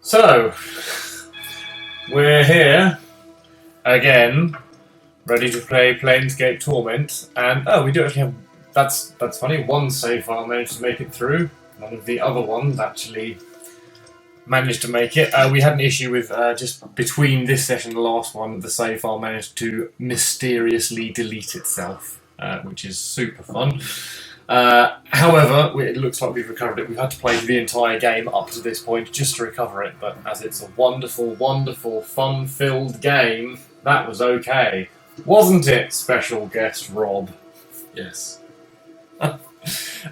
So, we're here again, ready to play Planescape Torment, and we do actually have, that's funny, one save file managed to make it through, none of the other ones actually managed to make it. We had an issue with, just between this session and the last one, the save file managed to mysteriously delete itself, which is super fun. However, it looks like we've recovered it. We've had to play the entire game up to this point just to recover it, but as it's a wonderful, wonderful, fun-filled game, that was okay. Wasn't it, special guest Rob? Yes.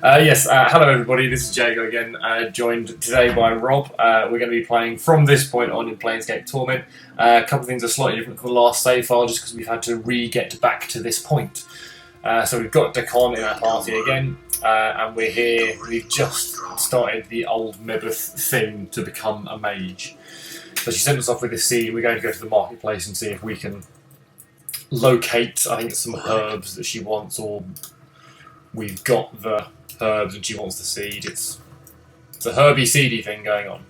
Yes, hello everybody, this is Jago again, joined today by Rob. We're going to be playing from this point on in Planescape Torment. A couple of things are slightly different from the last save file just because we've had to get back to this point. So we've got Dakon in our party again, and we're here. We've just started the old Mebeth thing to become a mage. So she sent us off with this seed. We're going to go to the marketplace and see if we can locate, I think, some herbs that she wants, or we've got the herbs and she wants the seed. It's a herby seedy thing going on.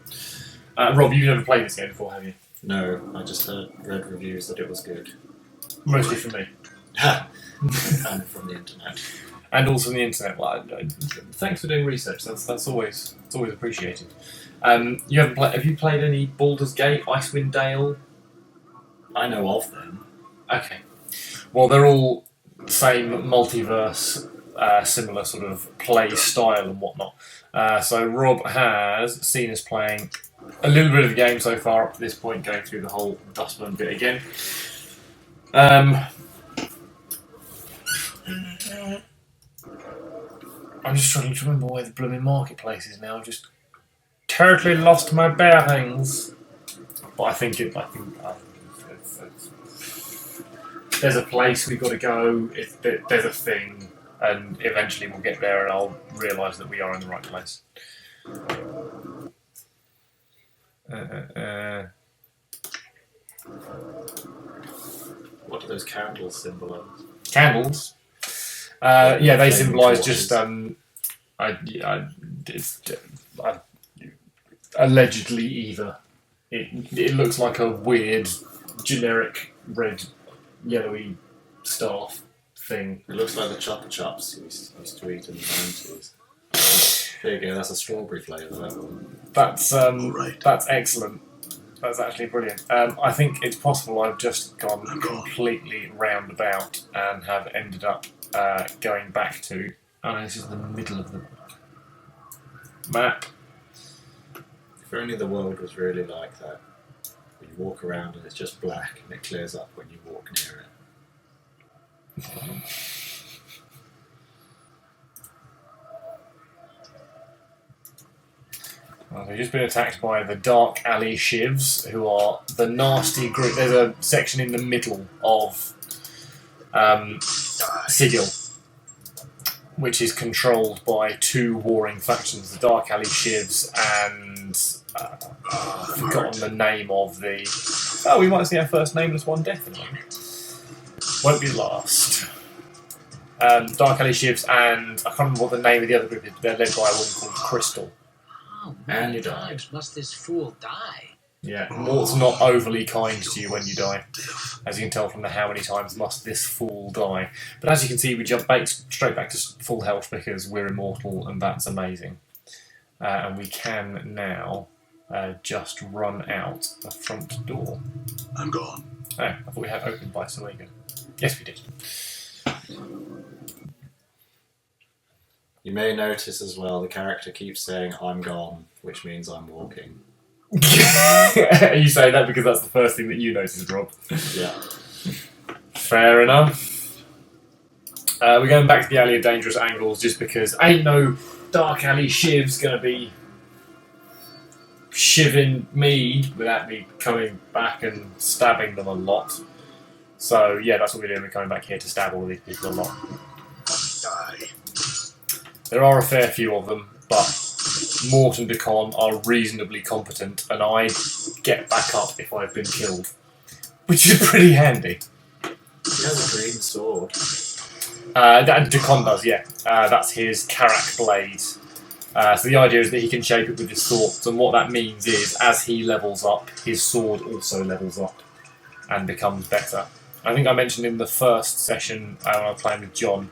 Rob, you've never played this game before, have you? No, I just read reviews that it was good. Mostly from me. And from the internet. And also from the internet. Well, thanks for doing research. That's always appreciated. You haven't have you played any Baldur's Gate, Icewind Dale? I know of them. Okay. Well, they're all same multiverse, similar sort of play style and whatnot. So Rob has seen us playing a little bit of the game so far up to this point, going through the whole Dustburn bit again. I'm just struggling to remember where the blooming marketplace is now. I've just totally lost my bearings. But I think there's a place we've got to go. There's a thing, and eventually we'll get there, and I'll realise that we are in the right place. What do those candles symbolise? Candles. Yeah, they symbolise just allegedly either. It looks like a weird, generic red, yellowy staff thing. It looks like the Chopper Chops used to eat in the 90s. There you go, that's a strawberry flavour, that one. That's excellent. That's actually brilliant. I think it's possible I've just gone completely roundabout and have ended up going back to... Oh no, this is the middle of the map. If only the world was really like that. You walk around and it's just black and it clears up when you walk near it. Well, we've just been attacked by the Dark Alley Shivs, who are the nasty group. There's a section in the middle of Sigil, which is controlled by two warring factions, the Dark Alley Shivs and... I've forgotten the name of the... Oh, we might see our first nameless one, definitely. Won't be last. Dark Alley Shivs and... I can't remember what the name of the other group is, but they're led by a woman called Crystal. How many times must this fool die? Yeah, Mort's not overly kind to you when you die. As you can tell from the how many times must this fool die. But as you can see, we jump straight back to full health because we're immortal, and that's amazing. And we can now just run out the front door. I'm gone. Oh, I thought we had opened by Sawega. Yes, we did. You may notice as well, the character keeps saying, I'm gone, which means I'm walking. You say that because that's the first thing that you notice, Rob. Yeah. Fair enough. We're going back to the Alley of Dangerous Angles just because ain't no Dark Alley Shiv's going to be shiving me without me coming back and stabbing them a lot. So, yeah, that's what we're doing. We're coming back here to stab all these people a lot. Die. There are a fair few of them, but Mort and Dakon are reasonably competent, and I get back up if I've been killed, which is pretty handy. He has a green sword. And Dakon does, yeah. That's his Karak blade. So the idea is that he can shape it with his thoughts, and what that means is, as he levels up, his sword also levels up and becomes better. I think I mentioned in the first session when I was playing with John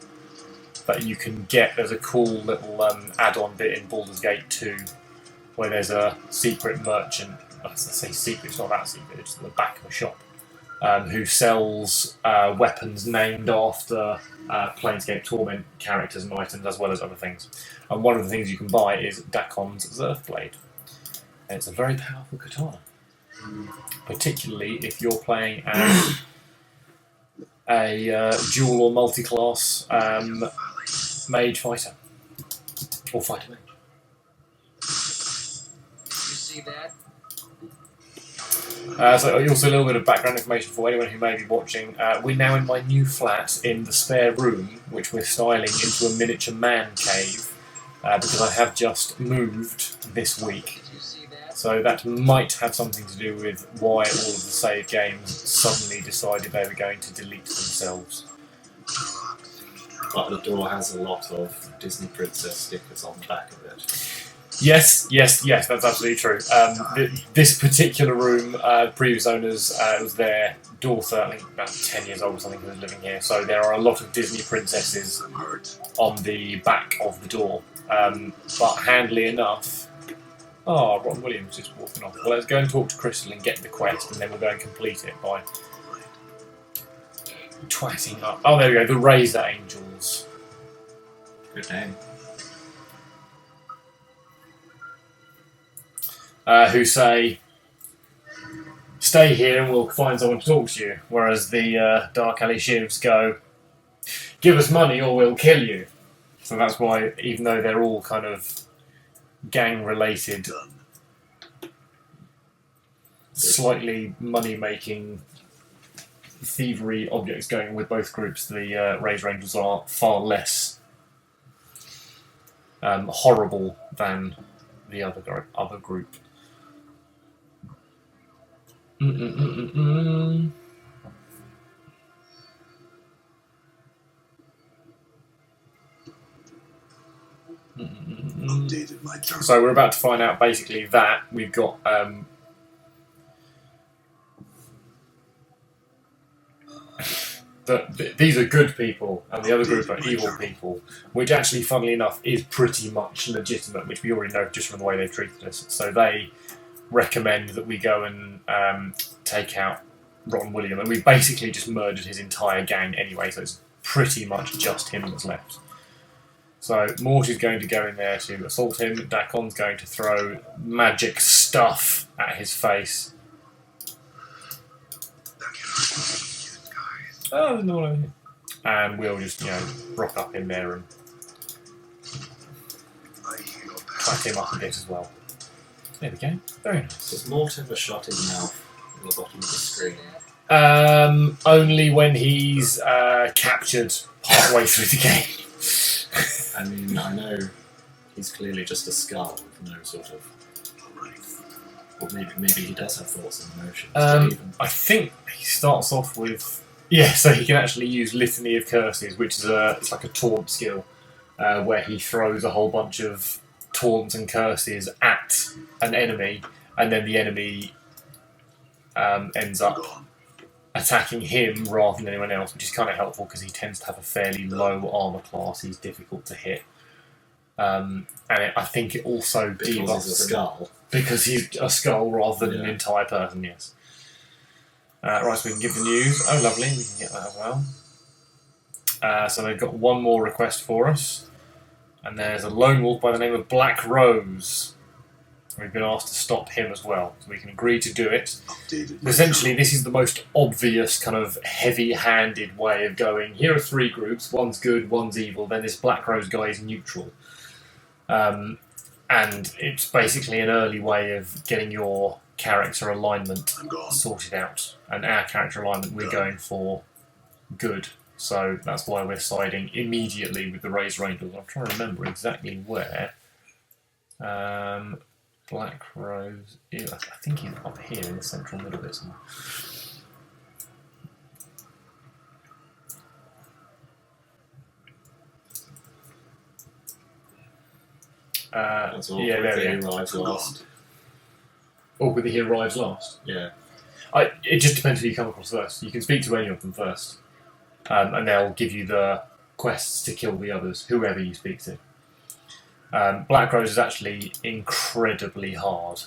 that you can there's a cool little add-on bit in Baldur's Gate 2 where there's a secret merchant, I say secret, it's not that secret, it's at the back of a shop, who sells weapons named after Planescape Torment characters and items, as well as other things. And one of the things you can buy is Dakon's Zerfblade. And it's a very powerful katana. Particularly if you're playing as a dual or multi-class mage fighter. Or fighter mage. You see that? So also a little bit of background information for anyone who may be watching. We're now in my new flat in the spare room, which we're styling into a miniature man cave, because I have just moved this week. Did you see that? So that might have something to do with why all of the save games suddenly decided they were going to delete themselves. But the door has a lot of Disney princess stickers on the back of it. Yes, that's absolutely true. This particular room, previous owners, it was their daughter, I think about 10 years old or something, who was living here. So there are a lot of Disney princesses on the back of the door. But handily enough... Oh, Ron Williams just walking off. Well, let's go and talk to Crystal and get the quest, and then we'll go and complete it by twatting up. Oh, there we go, the Razor Angels. Good name. Who say, stay here and we'll find someone to talk to you. Whereas the Dark Alley Shivs go, give us money or we'll kill you. So that's why, even though they're all kind of gang-related, slightly money-making, thievery objects going with both groups, the Razor Angels are far less horrible than the other group. Updated my journal. So we're about to find out basically that we've got these are good people and the other group are evil people, which actually, funnily enough, is pretty much legitimate, which we already know just from the way they've treated us. So they recommend that we go and take out Ron William, and we've basically just murdered his entire gang anyway, so it's pretty much just him that's left. So Mort is going to go in there to assault him, Dakon's going to throw magic stuff at his face. Oh, there's no one over here. And we'll just, rock up in there and clap him up a bit as well. There we go. Very nice. Does Mort have a shot in the mouth at the bottom of the screen? Only when he's captured partway through the game. I mean, I know he's clearly just a skull with no sort of... Or maybe he does have thoughts and emotions. I think he starts off with... Yeah, so he can actually use Litany of Curses, which is it's like a taunt skill, where he throws a whole bunch of taunts and curses at an enemy, and then the enemy ends up attacking him rather than anyone else, which is kind of helpful because he tends to have a fairly low armor class. He's difficult to hit, and I think it also debuffs a skull because he's a skull rather than an entire person. Yes. Right, so we can give the news. Oh, lovely, we can get that as well. So they've got one more request for us, and there's a lone wolf by the name of Black Rose. We've been asked to stop him as well, so we can agree to do it. Essentially, this is the most obvious kind of heavy-handed way of going. Here are three groups, one's good, one's evil, then this Black Rose guy is neutral. And it's basically an early way of getting your character alignment sorted out. And our character alignment, we're going for good. So that's why we're siding immediately with the Razor Angels. I'm trying to remember exactly where. Black Rose, I think he's up here in the central middle bit somewhere. That's all. Yeah, there we He go. arrives last. Or whether he arrives last. Yeah. It just depends who you come across first. You can speak to any of them first, and they'll give you the quests to kill the others, whoever you speak to. Black Rose is actually incredibly hard.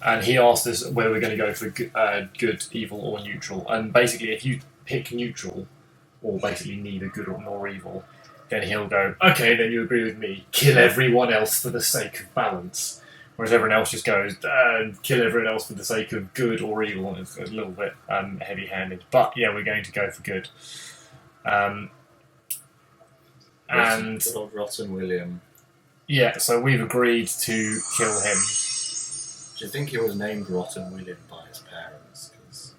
And he asked us whether we're going to go for good, evil, or neutral. And basically, if you pick neutral, or basically neither good nor evil, then he'll go, okay, then you agree with me, kill everyone else for the sake of balance. Whereas everyone else just goes, kill everyone else for the sake of good or evil, and it's a little bit heavy-handed. But yeah, we're going to go for good. And Old Rotten William. yeah, so we've agreed to kill him. Do you think he was named Rotten William by his parents? 'Cause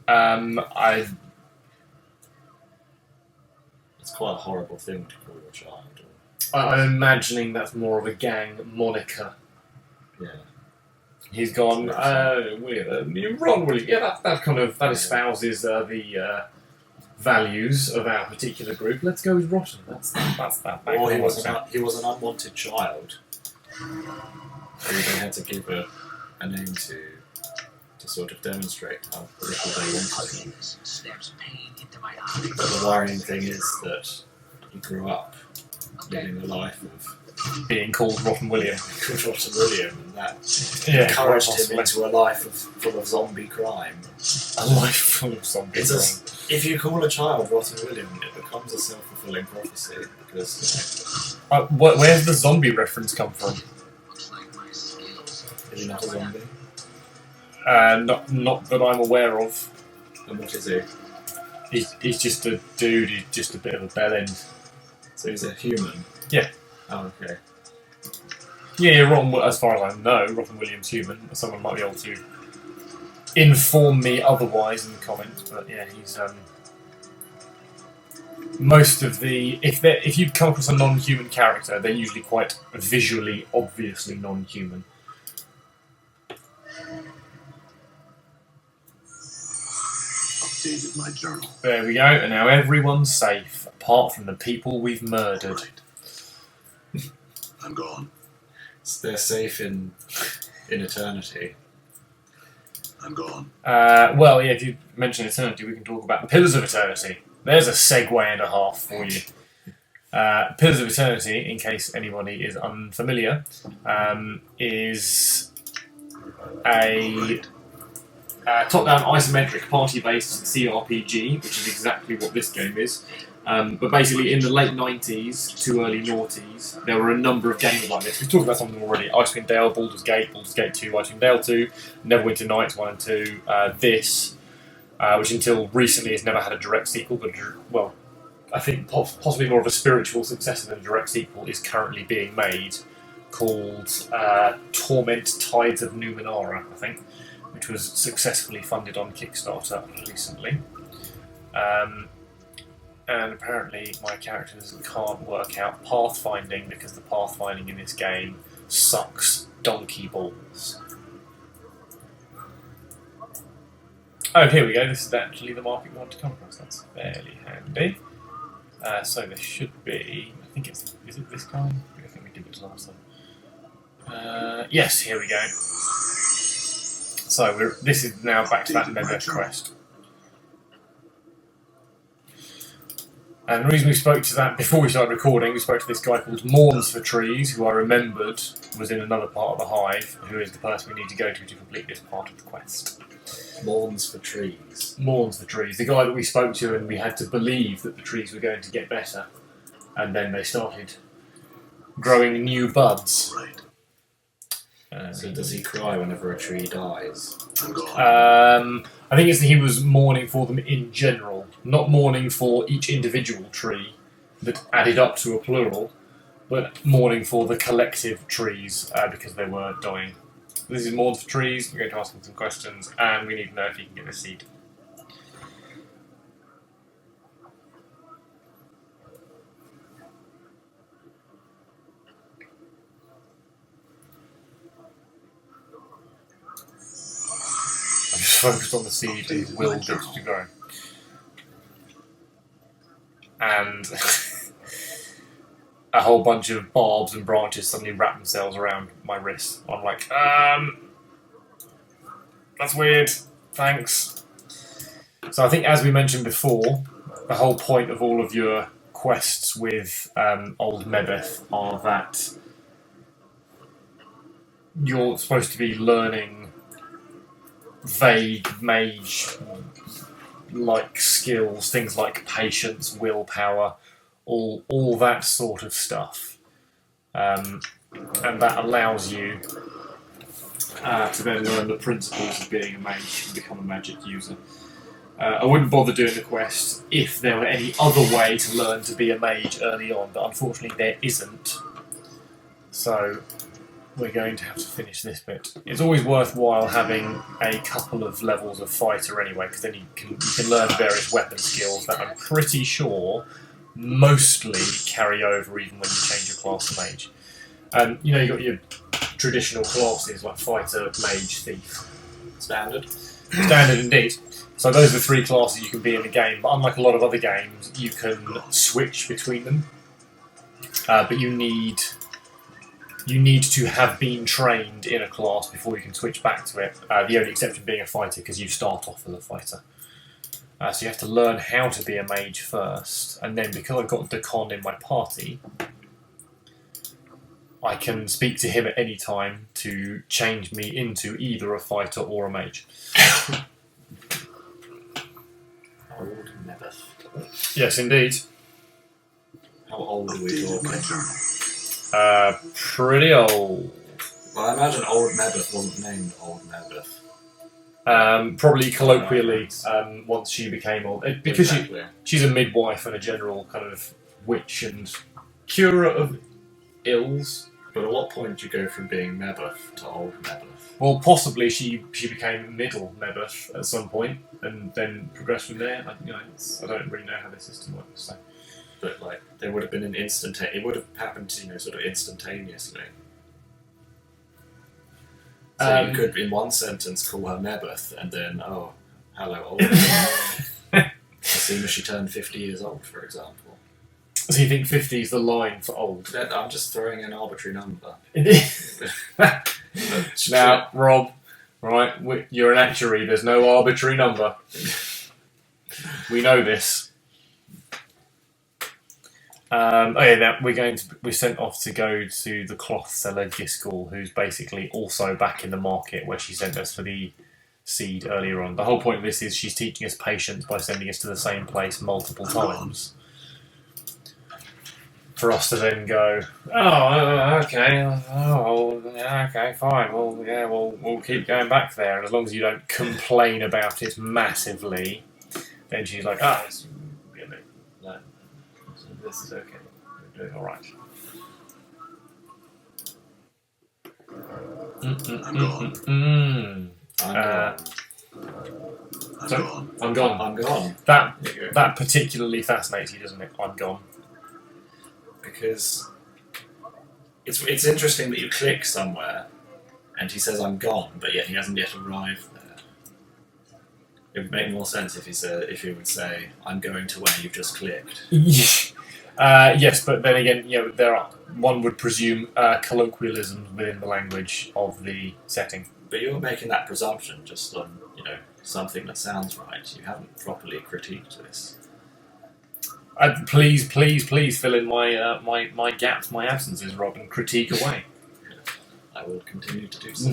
it's quite a horrible thing to call a child. I'm imagining that's more of a gang moniker. Yeah. He's gone, Ron William. Yeah, that espouses the values of our particular group. Let's go with Rotten. That's that. Or he was an unwanted child who they had to give a name to sort of demonstrate how little they wanted him. Stabs pain into my But the worrying thing is that he grew up living a life of being called Rotten William. Rotten William, and that Yeah, encouraged quite him into a life full of zombie crime. a life full of zombies. If you call a child Rotten William, it becomes a self-fulfilling prophecy because Where's the zombie reference come from? Looks like my skills. is he not a zombie? Not that I'm aware of. And what is he? He's just a dude. He's just a bit of a bellend. So he's a human. Yeah. Oh, okay. Yeah, Rotten. As far as I know, Rotten William's human. Someone might be able to inform me otherwise in the comments. But yeah, he's most of the if you come across a non-human character, they're usually quite visually, obviously non-human. Updated my journal. There we go, and now everyone's safe, apart from the people we've murdered. Right. I'm gone. So they're safe in eternity. I'm gone. Well, yeah, if you mention eternity, we can talk about the Pillars of Eternity. There's a segue and a half for you. Pillars of Eternity, in case anybody is unfamiliar, is a top-down isometric party-based CRPG, which is exactly what this game is. But basically, in the late 90s to early noughties, there were a number of games like this. We've talked about some of them already. Icewind Dale, Baldur's Gate 2, Icewind Dale 2, Neverwinter Nights 1 and 2, this, which until recently has never had a direct sequel, but, well, I think possibly more of a spiritual successor than a direct sequel is currently being made, called Torment Tides of Numenera, I think, which was successfully funded on Kickstarter recently. And apparently my characters can't work out pathfinding because the pathfinding in this game sucks donkey balls. Oh, here we go. This is actually the market we want to come across. That's fairly handy. So there should be... I think it's... Is it this guy? I think we did it last time. Yes, here we go. So this is now back to that Nether quest. And the reason we spoke to that before we started recording, we spoke to this guy called Mourns for Trees, who I remembered was in another part of the hive, who is the person we need to go to complete this part of the quest. Mourns for Trees. Mourns for Trees, the guy that we spoke to, and we had to believe that the trees were going to get better, and then they started growing new buds. Right. So does he cry whenever a tree dies? I'm gone. I think he was mourning for them in general, not mourning for each individual tree that added up to a plural, but mourning for the collective trees because they were dying. This is Mourns for Trees. We're going to ask him some questions, and we need to know if he can get a seed. I'm just focused on the seed and willed it to grow. And whole bunch of barbs and branches suddenly wrap themselves around my wrist. I'm like, that's weird. Thanks. So I think, as we mentioned before, the whole point of all of your quests with Old Mebeth are that you're supposed to be learning vague mage-like skills, things like patience, willpower, all that sort of stuff, and that allows you to then learn the principles of being a mage and become a magic user. I wouldn't bother doing the quest if there were any other way to learn to be a mage early on, but unfortunately there isn't. So we're going to have to finish this bit. It's always worthwhile having a couple of levels of fighter anyway, because then you can learn various weapon skills that I'm pretty sure mostly carry over even when you change your class to mage. You know, you've got your traditional classes like fighter, mage, thief. Standard. Standard indeed. So those are the 3 classes you can be in the game, but unlike a lot of other games, you can switch between them. But you need to have been trained in a class before you can switch back to it. The only exception being a fighter, because you start off as a fighter. So you have to learn how to be a mage first, and then because I've got Dakon in my party, I can speak to him at any time to change me into either a fighter or a mage. Old Mebeth. Yes, indeed. How old are we Updated my talking? journal. Pretty old. Well, I imagine Old Mebeth wasn't named Old Mebeth. Probably colloquially, once she became old. Because Exactly. she's a midwife and a general kind of witch and curer of ills. But at what point do you go from being Mebeth to Old Mebeth? Well, possibly she became middle Mebeth at some point, and then progressed from there. I don't really know how the system works. So. But like, there would have been it would have happened, sort of instantaneously. So you could, in one sentence, call her Mebeth, and then, oh, hello, old Mebeth. As soon as she turned 50 years old, for example. So you think 50 is the line for old? I'm just throwing an arbitrary number. Now, Rob, right, you're an actuary. There's no arbitrary number. We know this. Now we're sent off to go to the cloth seller Giskel, who's basically also back in the market where she sent us for the seed earlier on. The whole point of this is she's teaching us patience by sending us to the same place multiple times. For us to then go, okay, fine. Well, yeah, we'll keep going back there, and as long as you don't complain about it massively, then she's like, this is okay. We're doing all right. I'm gone. I'm gone. I'm gone. That particularly fascinates you, doesn't it? I'm gone. Because it's interesting that you click somewhere and he says I'm gone, but yet he hasn't yet arrived there. It would make more sense if he would say I'm going to where you've just clicked. Yes, but then again, one would presume colloquialisms within the language of the setting. But you're making that presumption just on something that sounds right. You haven't properly critiqued this. Please fill in my gaps, my absences, Rob, and critique away. I will continue to do so.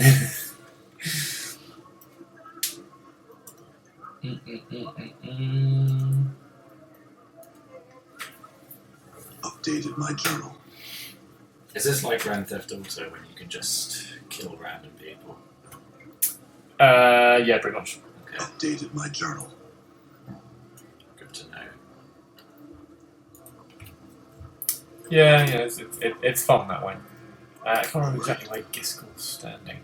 Updated my journal. Is this like Grand Theft Auto when you can just kill random people? Yeah, pretty much. Okay, Updated my journal. good to know. Yeah, it's fun that way. I can't remember exactly where Giskel's standing.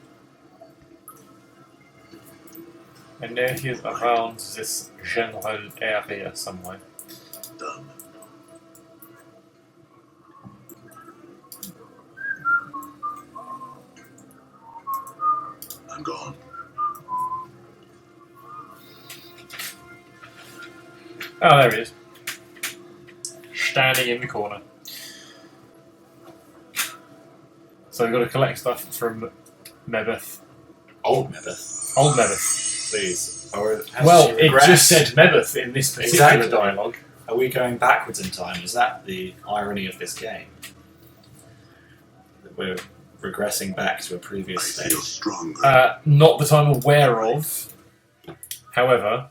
And there he is around this general area somewhere. Done. I'm gone. Oh, there he is. Standing in the corner. So we've got to collect stuff from Mebeth. Old Mebeth, Old Mebeth. please. Or has Well, she it regressed? just said Mebeth in this particular Exactly. dialogue. Are we going backwards in time? Is that the irony of this game? That we're regressing back to a I previous feel state. stronger. Not that I'm aware of. However,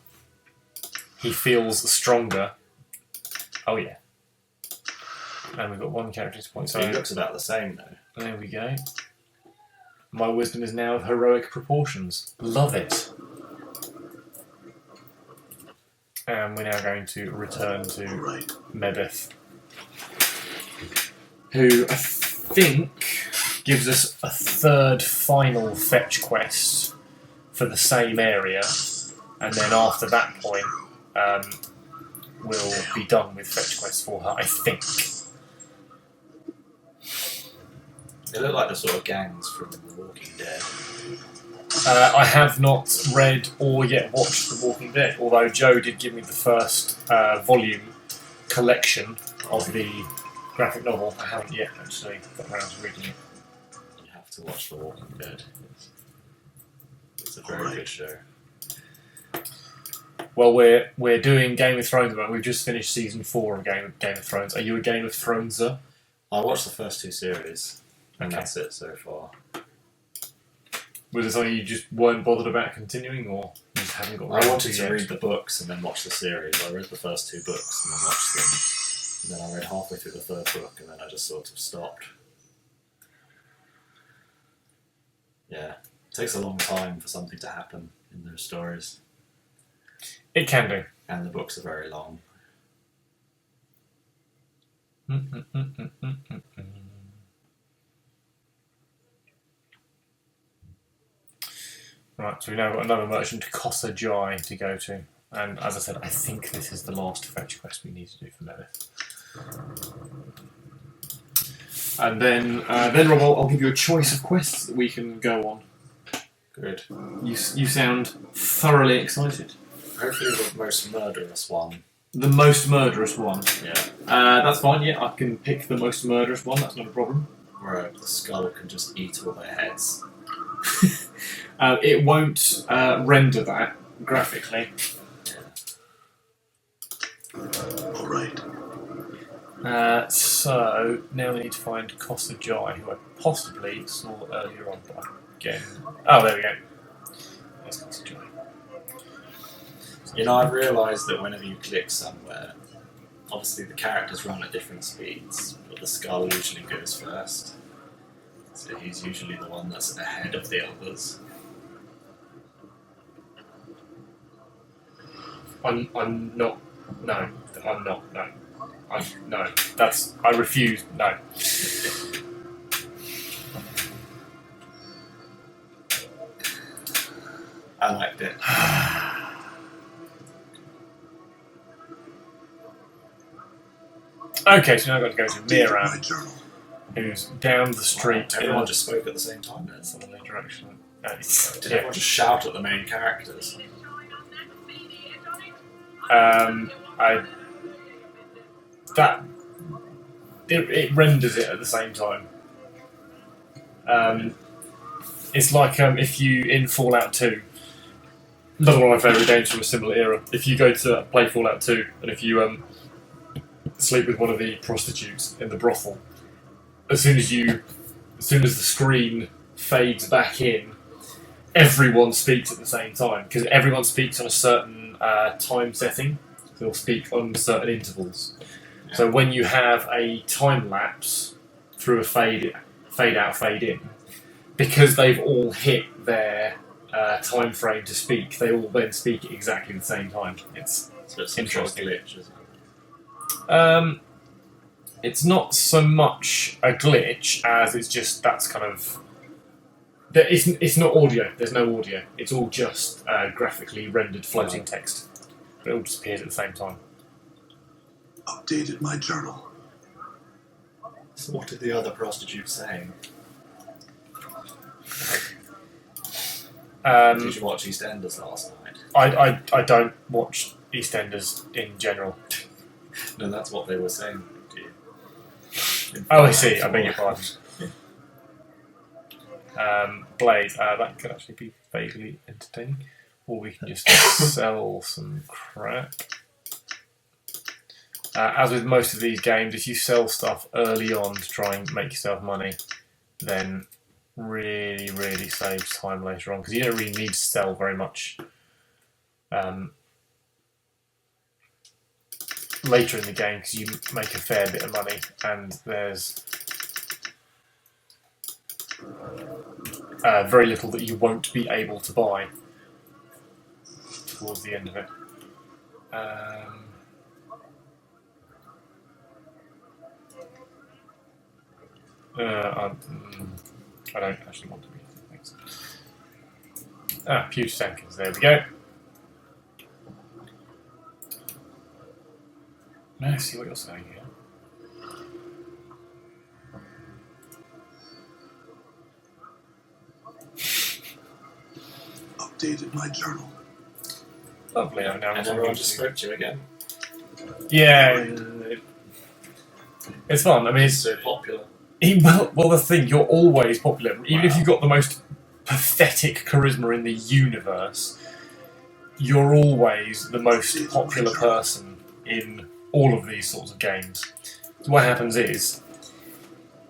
he feels stronger. Oh yeah. And we've got one character point. So He looks about the same though. there we go. My wisdom is now of heroic proportions. Love it. And we're now going to return to All right. Mebeth, who I think gives us a third final fetch quest for the same area, and then after that point, we'll be done with fetch quests for her, I think. They look like the sort of gangs from The Walking Dead. I have not read or yet watched The Walking Dead, although Joe did give me the first volume collection of the graphic novel. I haven't yet actually got around to reading it. You have to watch The Walking Dead. It's a very good show. Well, we're doing Game of Thrones, but we've just finished season 4 of Game of Thrones. Are you a Game of Throneser? I watched the first 2 series, and Okay. that's it so far. Was it something you just weren't bothered about continuing, or you just haven't got around I wanted to yet? read the books and then watch the series. I read the first 2 books and then watched them. And then I read halfway through the 3rd book and then I just sort of stopped. Yeah. It takes a long time for something to happen in those stories. It can do. And the books are very long. Right, so we've now got another merchant, Kosa Jai, to go to. And as I said, I think this is the last fetch quest we need to do for Mebeth. And then Rob, I'll give you a choice of quests that we can go on. Good. You sound thoroughly excited. Hopefully the most murderous one. The most murderous one. Yeah. That's fine, yeah, I can pick the most murderous one, that's not a problem. Where the skull can just eat all their heads. It won't render that graphically. All right. So now we need to find Kosa Jai, who I possibly saw earlier on, but again. Oh, there we go. There's Kosa Jai. You know, I've realised that whenever you click somewhere, obviously the characters run at different speeds, but the skull usually goes first. So he's usually the one that's ahead of the others. I'm not. No, I'm not. No. No. I refuse. No. I liked it. Okay, so now I've got to go to Updated my Miram, journal. who's down the street in Everyone a just spoke at the same time then. southerly direction. Did everyone just shout at the main characters? It renders it at the same time. It's like if you in Fallout 2, another one of my favourite games from a similar era. If you go to play Fallout 2 and if you sleep with one of the prostitutes in the brothel, as soon as the screen fades back in, everyone speaks at the same time because everyone speaks on a certain time setting. They'll speak on certain intervals. Yeah. So when you have a time lapse through a fade out, fade in, because they've all hit their time frame to speak, they all then speak at exactly the same time. It's So it's some sort of interesting. glitch, isn't it? It's not so much a glitch as it's just that's kind of. It's not audio. There's no audio. It's all just graphically rendered floating text. But it all just appears at the same time. Updated my journal. So what did the other prostitute say? Did you watch EastEnders last night? I don't watch EastEnders in general. No, that's what they were saying to you. Oh, I see. I beg your pardon. Blade. That could actually be vaguely entertaining. Or we can just sell some crap. As with most of these games, if you sell stuff early on to try and make yourself money, then really, really saves time later on, because you don't really need to sell very much later in the game, because you make a fair bit of money, and there's very little that you won't be able to buy towards the end of it. I don't actually want to read things. Pew seconds, there we go. Now see what you're saying here. Updated my journal. Lovely, I've now And everyone just spoke to you again. Yeah, it's fun. I mean, It's so popular. Well, the thing, you're always popular. Even if you've got the most pathetic charisma in the universe, you're always the most popular person in all of these sorts of games. So what happens is,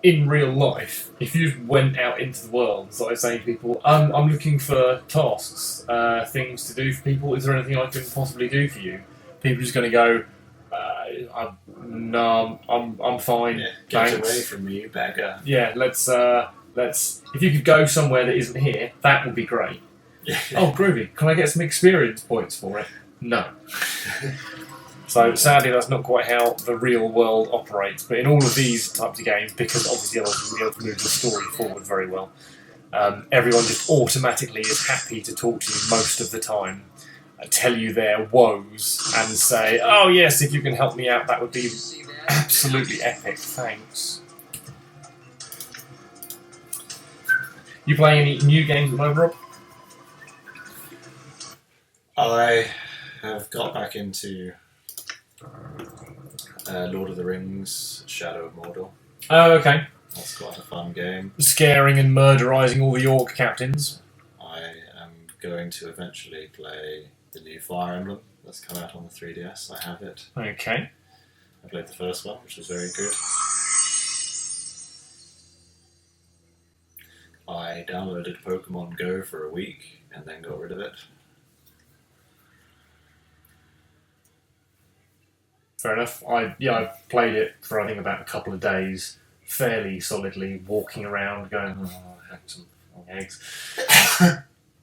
in real life, if you went out into the world and started saying to people, I'm looking for tasks, things to do for people, is there anything I can possibly do for you? People are just going to go, no, I'm fine. Yeah, get thanks. away from me, you beggar. Yeah, let's. If you could go somewhere that isn't here, that would be great. Oh, groovy! Can I get some experience points for it? No. So sadly, that's not quite how the real world operates. But in all of these types of games, because obviously otherwise you'll be able to move the story forward very well, everyone just automatically is happy to talk to you most of the time, tell you their woes, and say, "Oh yes, if you can help me out, that would be absolutely epic. Thanks." You playing any new games at the moment, Rob? I have got back into Lord of the Rings, Shadow of Mordor. Oh, okay. That's quite a fun game. Scaring and murderizing all the orc captains. I am going to eventually play the new Fire Emblem that's come out on the 3DS. I have it. Okay. I played the first one, which was very good. I downloaded Pokemon Go for a week and then got rid of it. Fair enough. I played it for I think about a couple of days, fairly solidly, walking around, going, I had some eggs,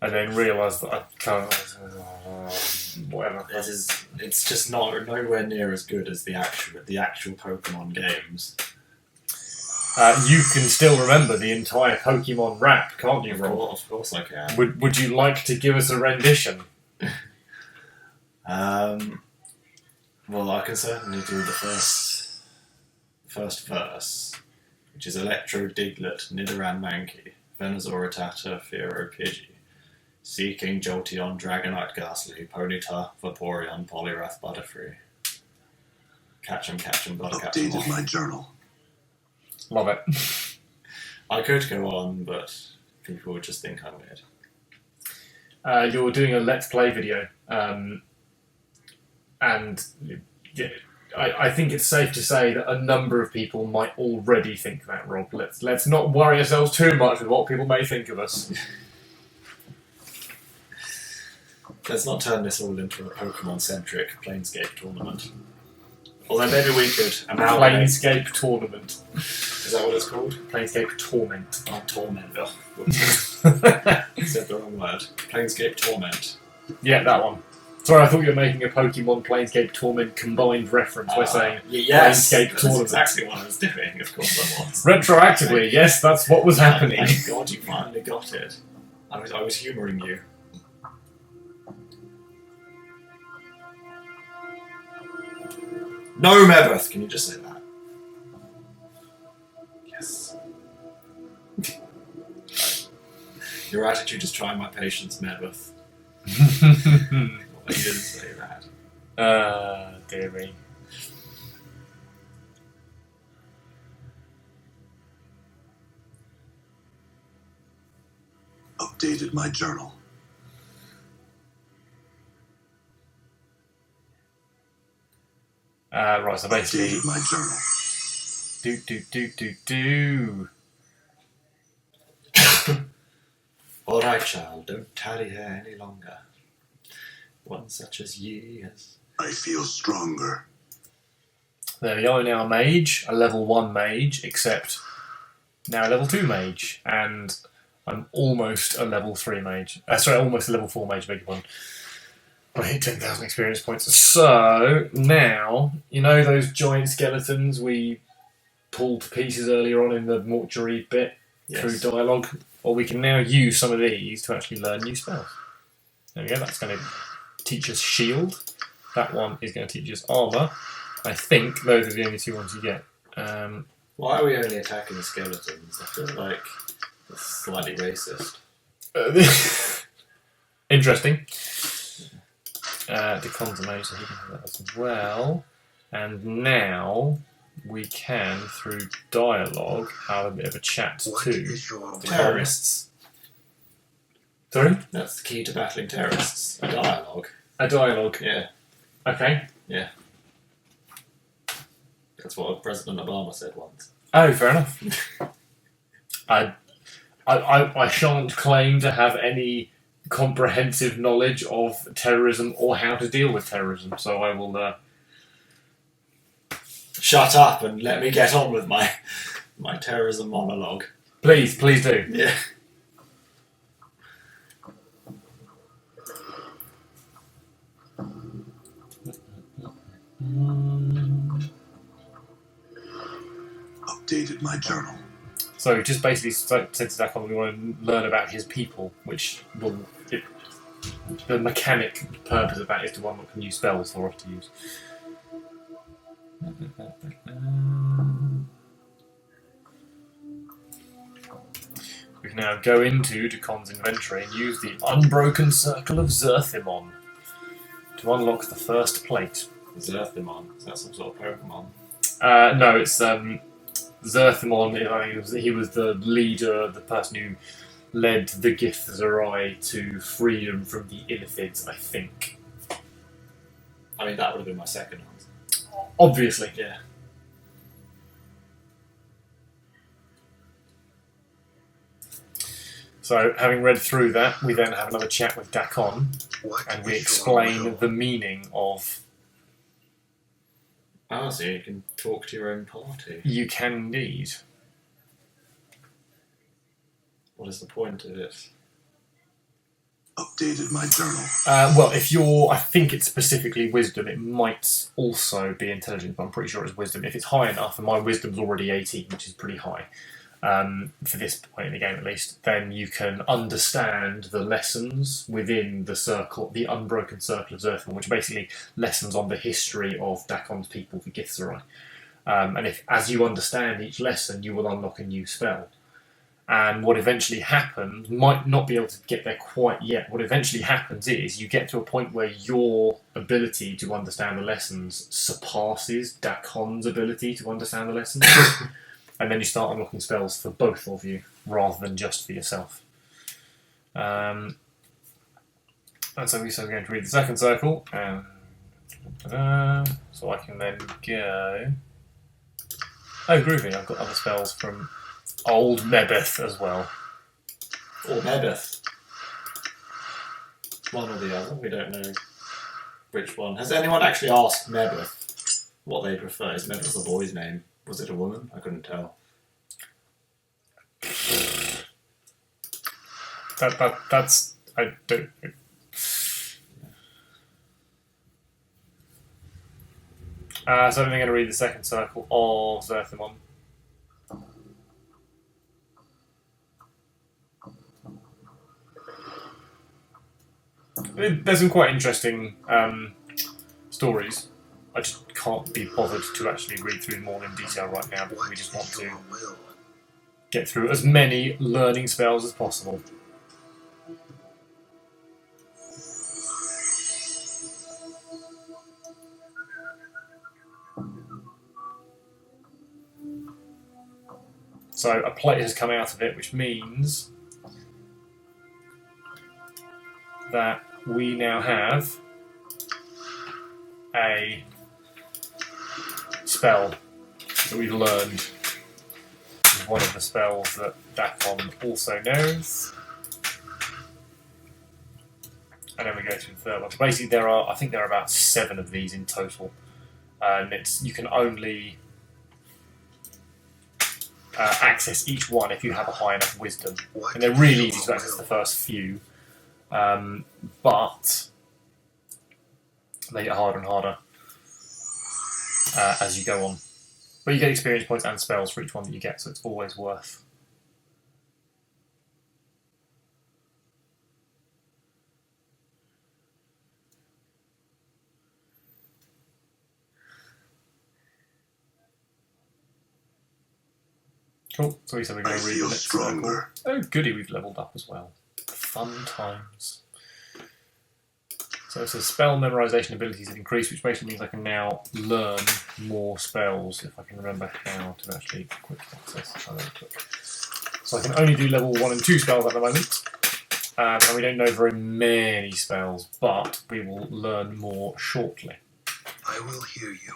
and then realised that I can't. Whatever. It's just nowhere near as good as the actual Pokemon games. You can still remember the entire Pokemon rap, can't you, Rob? Of course I can. Would you like to give us a rendition? Well, I can certainly do the first verse, which is Electro, Diglett, Nidoran, Mankey, Venusaur, Rattata, Fearow, Pidgey, Seaking, Jolteon, Dragonite, Ghastly, Ponyta, Vaporeon, Poliwrath, Butterfree. Catch 'em, gotta catch 'em all. Updated my journal. Love it. I could go on, but people would just think I'm weird. You're doing a Let's Play video, and yeah, I think it's safe to say that a number of people might already think that, Rob. Let's not worry ourselves too much with what people may think of us. Let's not turn this all into a Pokemon-centric Planescape tournament. Although maybe we could amalgamate. Planescape Tournament. Is that what it's called? Planescape Torment. Oh, Torment. Oh, said the wrong word. Planescape Torment. Yeah, that one. Sorry, I thought you were making a Pokemon Planescape Torment combined reference by saying yes, Planescape that's Tournament. exactly what I was doing. Of course I was. Retroactively, yes, that's what was happening. Thank God you finally got it. I was humouring you. No, Merbeth, can you just say that? Yes. Your attitude is trying my patience, Merbeth. Well, you didn't say that. Dear me. Updated my journal. Right, so basically, Updated my journal. All right, child, don't tarry here any longer. One such as ye has... I feel stronger. there we go, now a mage, a level 1 mage, except now a level 2 mage, and I'm almost a level 3 mage. Sorry, almost a level 4 mage, beg your pardon. I hit 10,000 experience points. So, now, you know those giant skeletons we pulled to pieces earlier on in the mortuary bit through dialogue? Well, we can now use some of these to actually learn new spells. There we go, that's going to teach us shield. That one is going to teach us armour. I think those are the only 2 ones you get. Why are we only attacking the skeletons? I feel like that's slightly racist. Interesting. Decon's a mage, so he can have that as well. And now we can, through dialogue, have a bit of a chat to Terrorists. Sorry? That's the key to battling terrorists. A dialogue. A dialogue. Yeah. Okay. Yeah. That's what President Obama said once. Oh, fair enough. I shan't claim to have any comprehensive knowledge of terrorism or how to deal with terrorism, so I will Shut up and let me get on with my terrorism monologue. please do. Yeah. Updated my journal. So just basically said to Dakon we want to learn about his people, which will... the mechanic purpose of that is to unlock new spells for us to use. We can now go into Dakon's inventory and use the Unbroken Circle of Zerthimon to unlock the first plate. Zerthimon. Is that some sort of Pokemon? No, it's Zerthimon. I think he was the leader, the person who led the Githzerai to freedom from the Illithids, I think. I mean, that would have been my second answer. Obviously. Yeah. So, having read through that, we then have another chat with Dakon, and we explain the meaning of... Ah, so you can talk to your own party. You can indeed. What is the point of it? Updated my journal. Well, if you're... I think it's specifically wisdom. It might also be intelligence, but I'm pretty sure it's wisdom. If it's high enough, and my wisdom's already 18, which is pretty high, for this point in the game at least, then you can understand the lessons within the circle, the Unbroken Circle of Zerthimon, which are basically lessons on the history of Dakon's people, the Githzerai. And if, as you understand each lesson, you will unlock a new spell. And what eventually happens, might not be able to get there quite yet, what eventually happens is you get to a point where your ability to understand the lessons surpasses Dakon's ability to understand the lessons. And then you start unlocking spells for both of you, rather than just for yourself. And so we're going to read the second circle, and so I can then go... Oh, groovy, I've got other spells from Old Mebeth as well. Or Mebeth. One or the other, we don't know which one. Has anyone actually asked Mebeth what they prefer? Is Mebeth a boy's name? Was it a woman? I couldn't tell. That's... I don't... So I'm going to read the second circle of Zerthimon. There's some quite interesting stories. I just can't be bothered to actually read through them all in detail right now because we just want to get through as many learning spells as possible. So a plate has come out of it, which means that we now have a spell that we've learned. One of the spells that Dakon also knows. And then we go to the third one. So basically I think there are about 7 of these in total. And you can only access each one if you have a high enough wisdom. And they're really easy to access the first few. But they get harder and harder as you go on. But you get experience points and spells for each one that you get, so it's always worth. Cool. So we said we're going to read the next stronger. Oh, goody, we've leveled up as well. Fun times. So it says spell memorization abilities have increased, which basically means I can now learn more spells if I can remember how to actually quick access. So I can only do level 1 and 2 spells at the moment. And we don't know very many spells, but we will learn more shortly. I will hear you.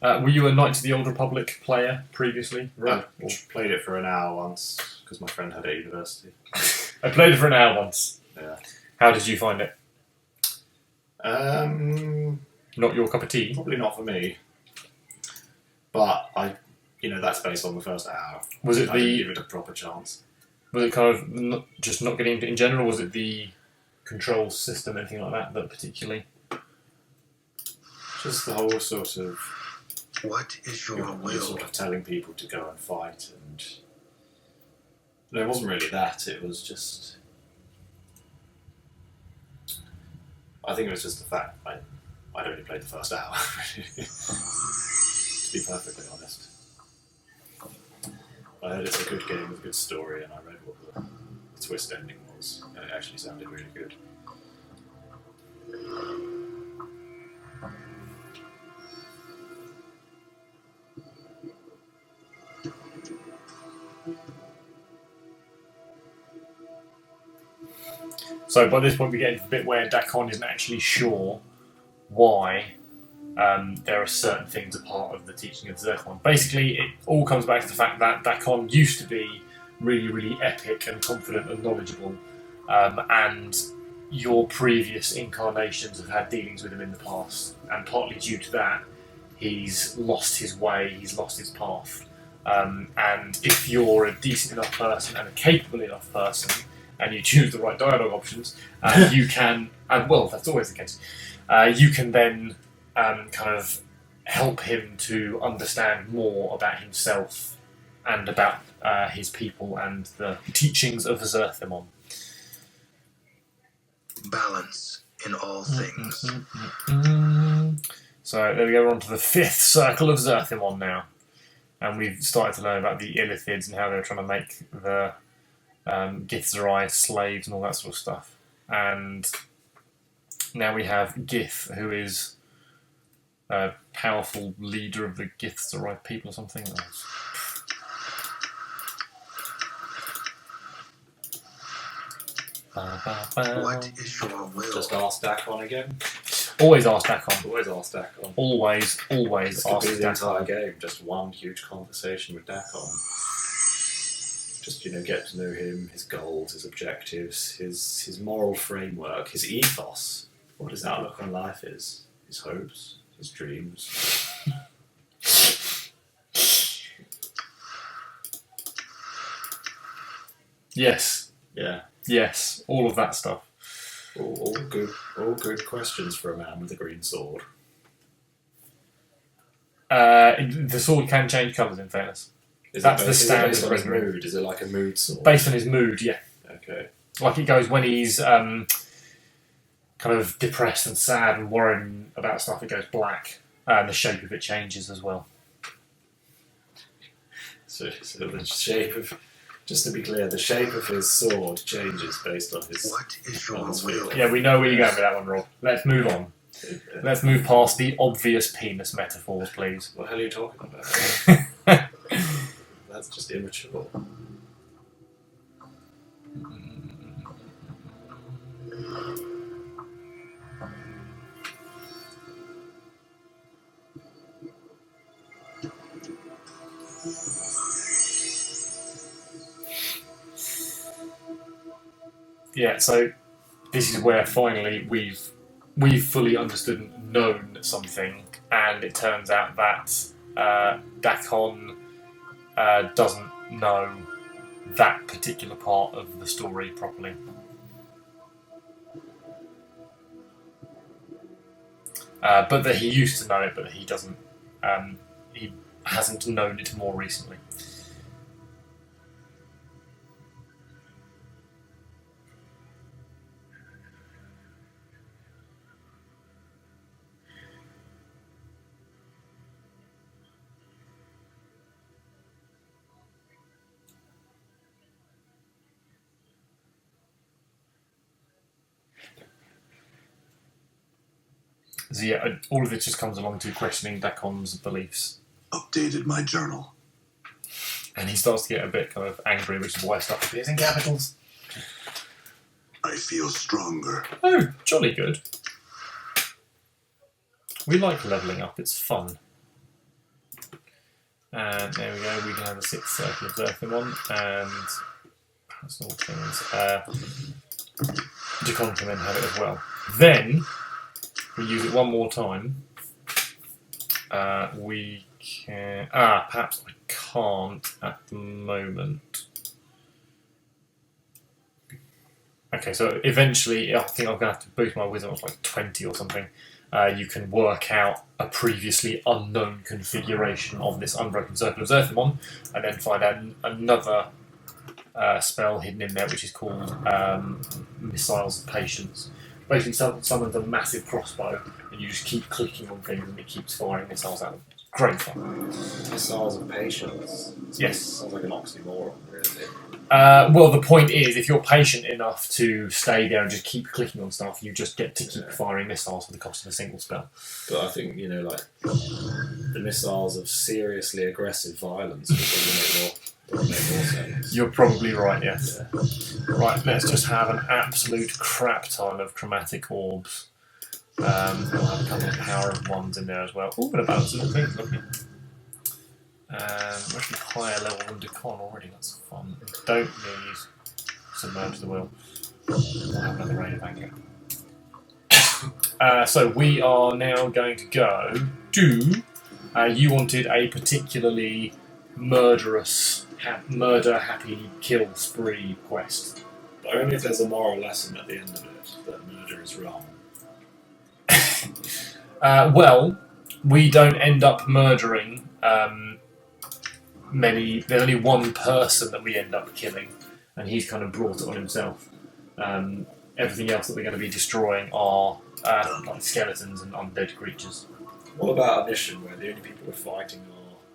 Were you a Knights of the Old Republic player previously? I played it for an hour once because my friend had it at university. I played it for an hour once. Yeah. How did you find it? Not your cup of tea? Probably not for me. But that's based on the first hour. Was it I didn't give it a proper chance. Was it kind of just not getting into it in general? Was it the control system, anything like that particularly? Just the whole sort of... What is your You're will? sort of telling people to go and fight, and no, it wasn't really that. It was just, I think it was just the fact I'd only played the first hour. To be perfectly honest, I heard it's a good game with a good story, and I read what the twist ending was, and it actually sounded really good. So by this point we get into the bit where Dakon isn't actually sure why there are certain things a part of the teaching of Zircon. Basically, it all comes back to the fact that Dakon used to be really, really epic and confident and knowledgeable, and your previous incarnations have had dealings with him in the past, and partly due to that, he's lost his way, he's lost his path. And if you're a decent enough person and a capable enough person, and you choose the right dialogue options, you can, and well, that's always the case, you can then kind of help him to understand more about himself and about his people and the teachings of Zerthimon. Balance in all things. So there we go, we're on to the 5th circle of Zerthimon now. And we've started to learn about the Illithids and how they're trying to make the Githzerai slaves and all that sort of stuff. And now we have Gith, who is a powerful leader of the Githzerai people or something. What is your will? Just ask Dakon again. Always ask Dakon. Always ask Dakon. Always This could ask be the entire Dakon. game, just one huge conversation with Dakon. Just, get to know him, his goals, his objectives, his moral framework, his ethos, what his outlook on life is, his hopes, his dreams. Yes. Yeah. Yes. All of that stuff. All good questions for a man with a green sword. The sword can change colours, in fairness. That's the standard Is it based on his rendering. mood? Is it like a mood sword? Based on his mood, yeah. Okay. Like it goes when he's kind of depressed and sad and worrying about stuff, it goes black. And the shape of it changes as well. So the shape of... Just to be clear, the shape of his sword changes based on his... What is your on his will? feeling. Yeah, we know where you're going with that one, Rob. Let's move on. Let's move past the obvious penis metaphors, please. What the hell are you talking about? That's just immature. Yeah, so this is where finally we've fully understood and known something, and it turns out that Dakon doesn't know that particular part of the story properly. But that he used to know it, but that he doesn't. He hasn't known it more recently. So yeah, all of it just comes along to questioning Dakon's beliefs. Updated my journal. And he starts to get a bit kind of angry, which is why stuff appears in capitals. I feel stronger. Oh, jolly good. We like levelling up, it's fun. And there we go, we can have a 6th circle of Earth in one, and personal things. Dakon can then have it as well. Then, we use it one more time. We can... perhaps I can't at the moment. Okay, so eventually, I think I'm going to have to boost my wisdom to like 20 or something. You can work out a previously unknown configuration of this Unbroken Circle of Zerthimon, and then find out another spell hidden in there, which is called Missiles of Patience. Basically, summons a massive crossbow, and you just keep clicking on things, and it keeps firing missiles out. Great fun. Missiles of Patience. Yes. Sounds like an oxymoron, really. Well, the point is, if you're patient enough to stay there and just keep clicking on stuff, you just get to keep firing missiles for the cost of a single spell. But I think, like, the missiles of seriously aggressive violence would make more sense. You're probably right, yes. Yeah. Right, let's just have an absolute crap ton of chromatic orbs. We'll have a couple of power of ones in there as well. Oh, but a balance of things, lovely. We're actually higher level than Dakon already, that's fun. We don't need Submerge the Will. We'll have another Rain of Anger. So we are now going to go to... you wanted a particularly murderous, murder-happy kill spree quest. But only if there's a moral lesson at the end of it, that murder is wrong. Well, we don't end up murdering many. There's only one person that we end up killing, and he's kind of brought it on himself. Everything else that we're going to be destroying are like skeletons and undead creatures. What about a mission where the only people we're fighting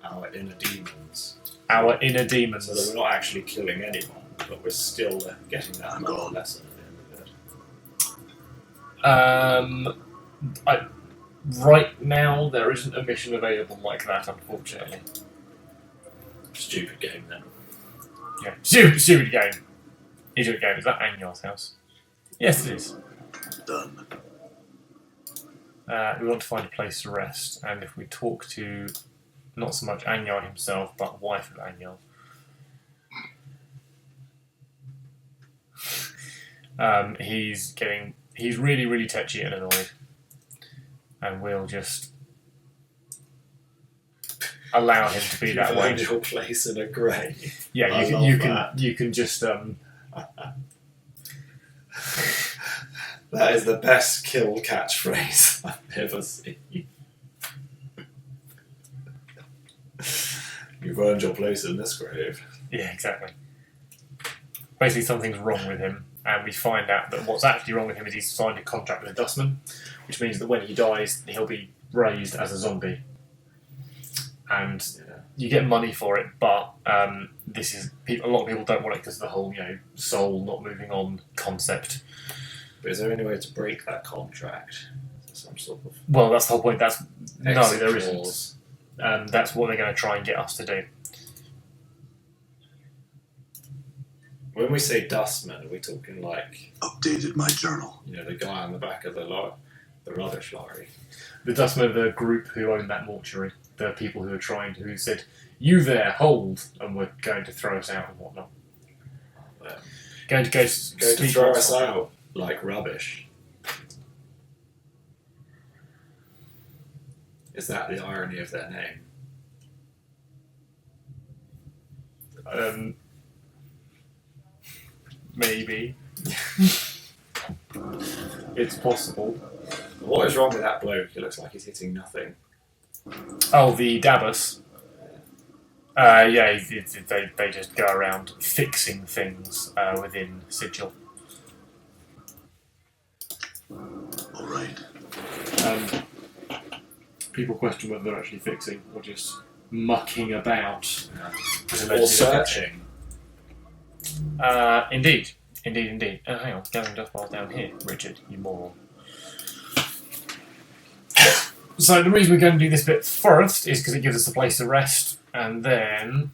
are our inner demons? Our inner demons. So that we're not actually killing anyone, but we're still getting that moral lesson at the end of it. Right now, there isn't a mission available like that, unfortunately. Stupid game then. Yeah, stupid game. Idiot game. Is that Angar's house? Yes, it is. Done. We want to find a place to rest, and if we talk to not so much Angar himself, but wife of Angar, he's really, really touchy and annoyed, and we'll just allow him to be that way. Find your place in a grave. Yeah, you can just That is the best kill catchphrase I've ever seen. You've earned your place in this grave. Yeah, exactly. Basically, something's wrong with him, and we find out that what's actually wrong with him is he's signed a contract with a Dustman, which means that when he dies, he'll be raised as a zombie. And you get money for it, but a lot of people don't want it because of the whole, soul not moving on concept. But is there any way to break that contract? Is there some sort of Well, that's the whole point. No, there clause? isn't. That's what they're going to try and get us to do. When we say dustman, are we talking like Updated my journal. the guy on the back of the rubbish lorry? The Dustmen are the group who own that mortuary. the people who are trying to, who said, "You there, hold," and were going to throw us out and whatnot. Going to Going to throw us out like rubbish. Is that the irony of their name? Maybe. It's possible. What is wrong with that bloke? He looks like he's hitting nothing. Oh, the Dabus. Yeah, they just go around fixing things within Sigil. All right. People question whether they're actually fixing or just mucking about. Or searching. Indeed. Hang on, gathering dust piles down here, Richard, you moron. So the reason we're going to do this bit first is because it gives us a place to rest, and then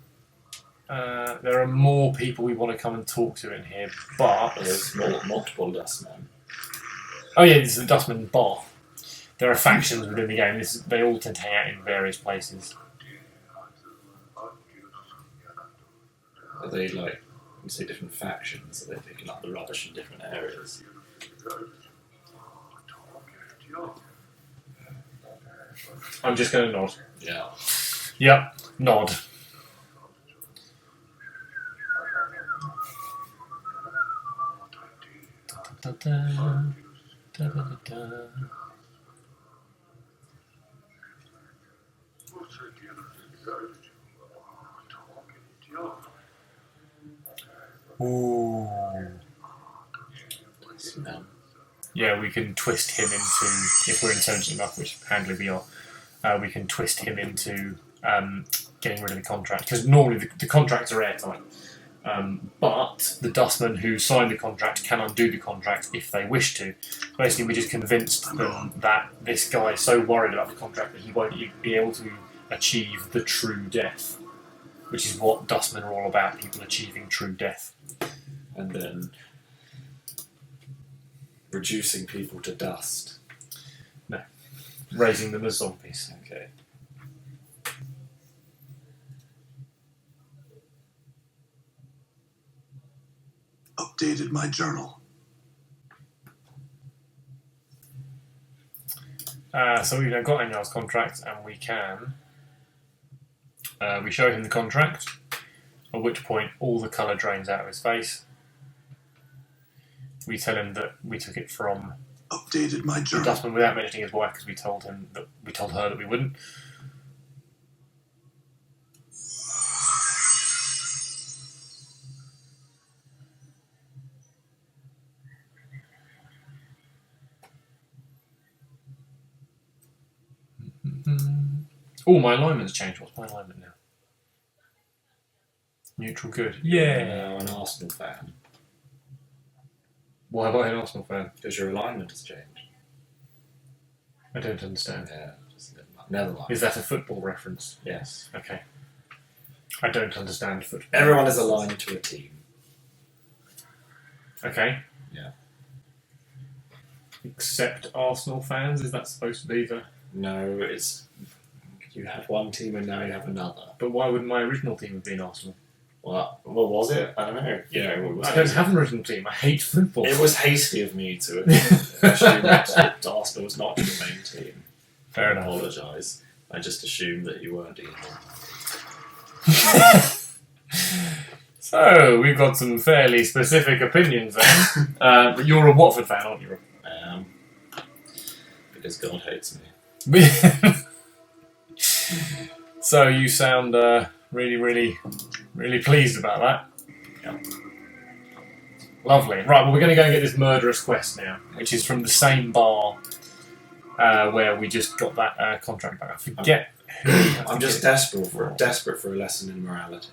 there are more people we want to come and talk to in here, but... There's multiple dustmen. Oh yeah, this is the Dustman bar. There are factions within the game. They all tend to hang out in various places. Are they like, when you say different factions, are they picking up the rubbish in different areas? I'm just going to nod. Yeah. Yep, nod. Da, da, da, da, da, da. Ooh. Yeah, we can twist him into, if we're intelligent enough, which handily we are, we can twist him into getting rid of the contract. Because normally the contracts are airtight. But the dustmen who signed the contract can undo the contract if they wish to. Basically, we just convinced them that this guy is so worried about the contract that he won't be able to achieve the true death. Which is what dustmen are all about, people achieving true death. And then reducing people to dust. No. Raising them as zombies. Okay. Updated my journal. So we've now got Angel's contract, and we can... we show him the contract, at which point all the colour drains out of his face. We tell him that we took it from Updated my the journal. dustman without mentioning his wife, because we told her that we wouldn't. Oh, my alignment's changed. What's my alignment now? Neutral good. Yeah. Now an Arsenal fan. Why am I an Arsenal fan? Because your alignment has changed. I don't understand. Yeah, never mind. Is that a football reference? Yes. Okay. I don't understand football. Everyone is aligned to a team. Okay. Yeah. Except Arsenal fans? Is that supposed to be the... No, it's... You had one team and now you have another. But why wouldn't my original team have been Arsenal? What was it? I don't know. I don't have an original team. I hate football. It was hasty of me to assume that Arsenal was not your main team. Fair I enough. apologise. I just assumed that you weren't either. So, we've got some fairly specific opinions then. But you're a Watford fan, aren't you? Because God hates me. So, you sound really, really, really pleased about that. Yeah. Lovely. Right, well, we're going to go and get this murderous quest now, which is from the same bar where we just got that contract back. I forget who. I'm just desperate for a lesson in morality.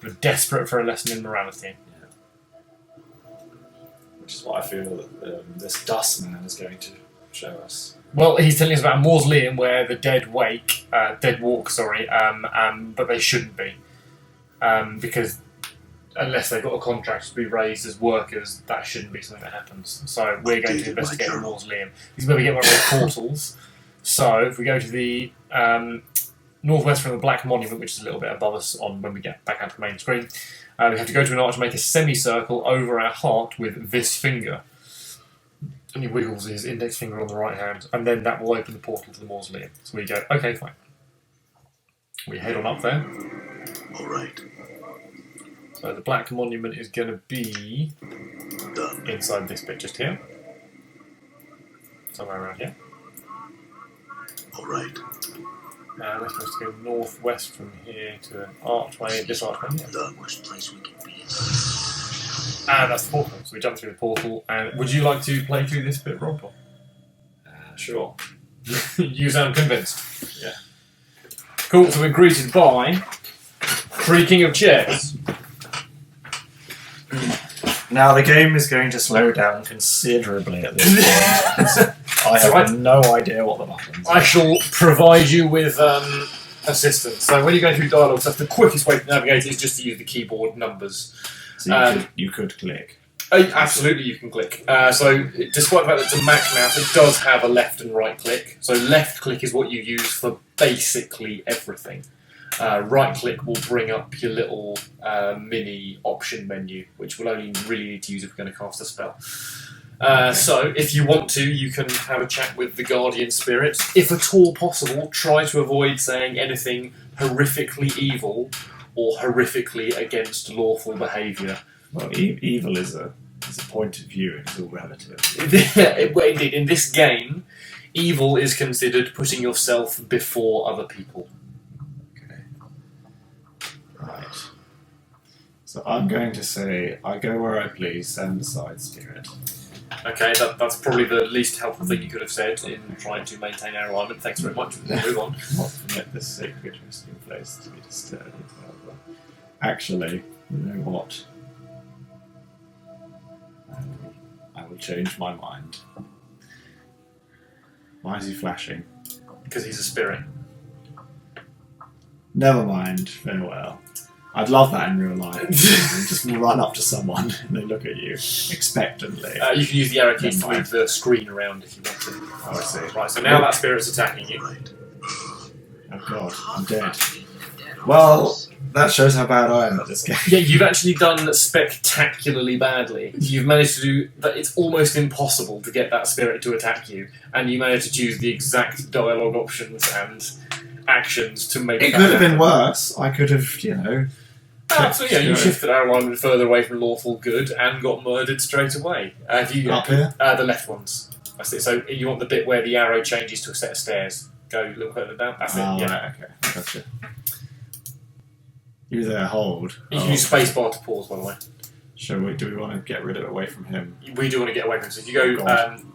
We're desperate for a lesson in morality. Yeah. Which is what I feel that this dustman is going to show us. Well, he's telling us about a mausoleum where the dead walk, but they shouldn't be. Because unless they've got a contract to be raised as workers, that shouldn't be something that happens. So we're going to investigate the mausoleum. This is where we get one of those portals. So if we go to the northwest from the Black Monument, which is a little bit above us on when we get back out to the main screen. We have to go to an arch and make a semicircle over our heart with this finger. And he wiggles his index finger on the right hand, and then that will open the portal to the mausoleum. So we go, okay, fine. We head on up there. All right. So the Black Monument is going to be Done. inside this bit just here. Somewhere around here. All right. We're supposed to go northwest from here to an archway, this archway. Yeah. Done. Worst place we could be. And that's the portal. So we jump through the portal. And would you like to play through this bit, Rob? Sure. You sound convinced. Yeah. Cool. So we're greeted by creaking of chairs. Now the game is going to slow down considerably at this point. I have Right. no idea what the buttons are. I shall provide you with assistance. So when you go through dialogue stuff, the quickest way to navigate is just to use the keyboard numbers. So you could click. Absolutely, you can click. So, despite the fact that it's a Mac mouse, it does have a left and right click. So, left click is what you use for basically everything. Right click will bring up your little mini option menu, which we'll only really need to use if we're going to cast a spell. So, if you want to, you can have a chat with the Guardian Spirit. If at all possible, try to avoid saying anything horrifically evil or horrifically against lawful behaviour. Well, evil is a point of view. It's all relative. Well, indeed, in this game, evil is considered putting yourself before other people. Okay. Right. So I'm going to say, I go where I please, stand aside, spirit. Okay, that's probably the least helpful thing you could have said in trying to maintain our alignment. Thanks very much. We'll move on. Not permit this sacred resting place to be disturbed. Actually, you know what? I will change my mind. Why is he flashing? Because he's a spirit. Never mind. Farewell. I'd love that in real life. Just run up to someone and they look at you expectantly. You can use the arrow keys to Never move the screen around if you want to. Oh, I see. Right, so now that spirit's attacking you. Right. Oh god, I'm dead. Well, that shows how bad I am at this game. Yeah, you've actually done spectacularly badly. You've managed to do that. It's almost impossible to get that spirit to attack you, and you managed to choose the exact dialogue options and actions to make It that could have been happen. worse. I could have, So yeah, you shifted our alignment further away from lawful good and got murdered straight away. Have you Up here? The left ones. That's it. So you want the bit where the arrow changes to a set of stairs. Go a little further down. That's it. Yeah. Right, okay. Gotcha. You there, hold. You can use spacebar to pause, by the way. Do we want to get rid of it away from him? We do want to get away from it. So if you go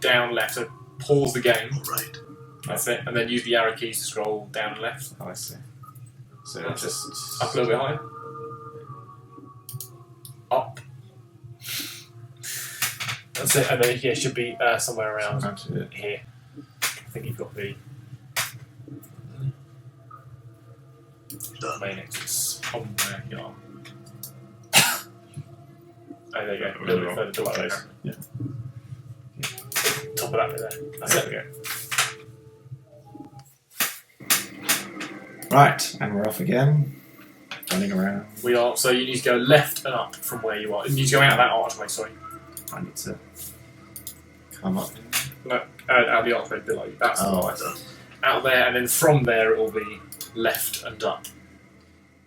down left, so pause the game. All right. That's it. And then use the arrow keys to scroll down and left. Oh, I see. So That's just up a little bit higher. Up. That's it. And then here should be somewhere around here. I think you've got the Done. main exits on where you are. Oh, there you go. A little bit further towards Like there. this. Yeah. Top of that bit there. That's There it. we go. Right, and we're off again. Running around. We are. So you need to go left and up from where you are. You need to go out of that archway. Sorry. I need to come up. No, out of the archway below you. That's the right. Done. Out there, and then from there it will be left and up.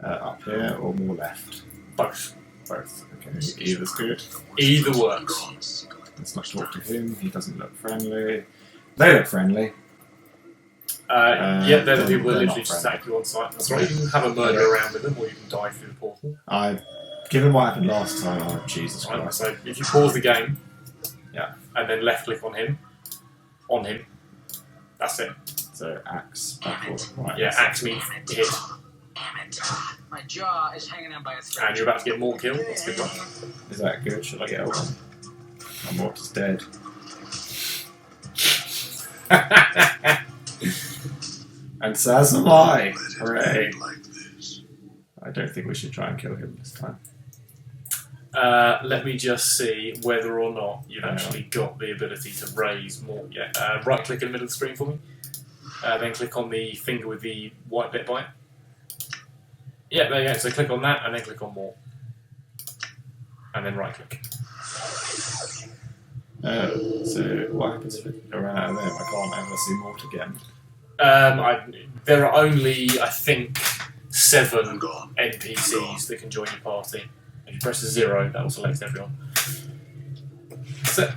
Up here or more left? Both. Both. Okay, either's good. Either works. Let's not talk to him. He doesn't look friendly. They look friendly. Yeah, they're the people that they're literally not just friendly. attack you on sight. That's right. You can have a murder around with them, or you can die through the portal. Given what happened last time, oh Jesus Right, Christ. so if you pause the game, Yeah. and then left click on him, that's it. So axe, battle, right. Yeah, axe me hit, My jaw is hanging on by a thread. and you're about to get more kill. That's good one. Is that good? Should I get over? My morte is dead. And so am I. Let it Hooray. be like this. I don't think we should try and kill him this time. Let me just see whether or not you've Hang on. actually got the ability to raise more. Yeah, right click in the middle of the screen for me. Then click on the finger with the white bit by it. Yeah, there you go. So click on that and then click on more. And then right click. Oh, so what happens if I run out of them? I can't ever see Mort again. There are only, I think, 7 I'm gone. NPCs that can join your party. If you press a 0, that will select everyone. So,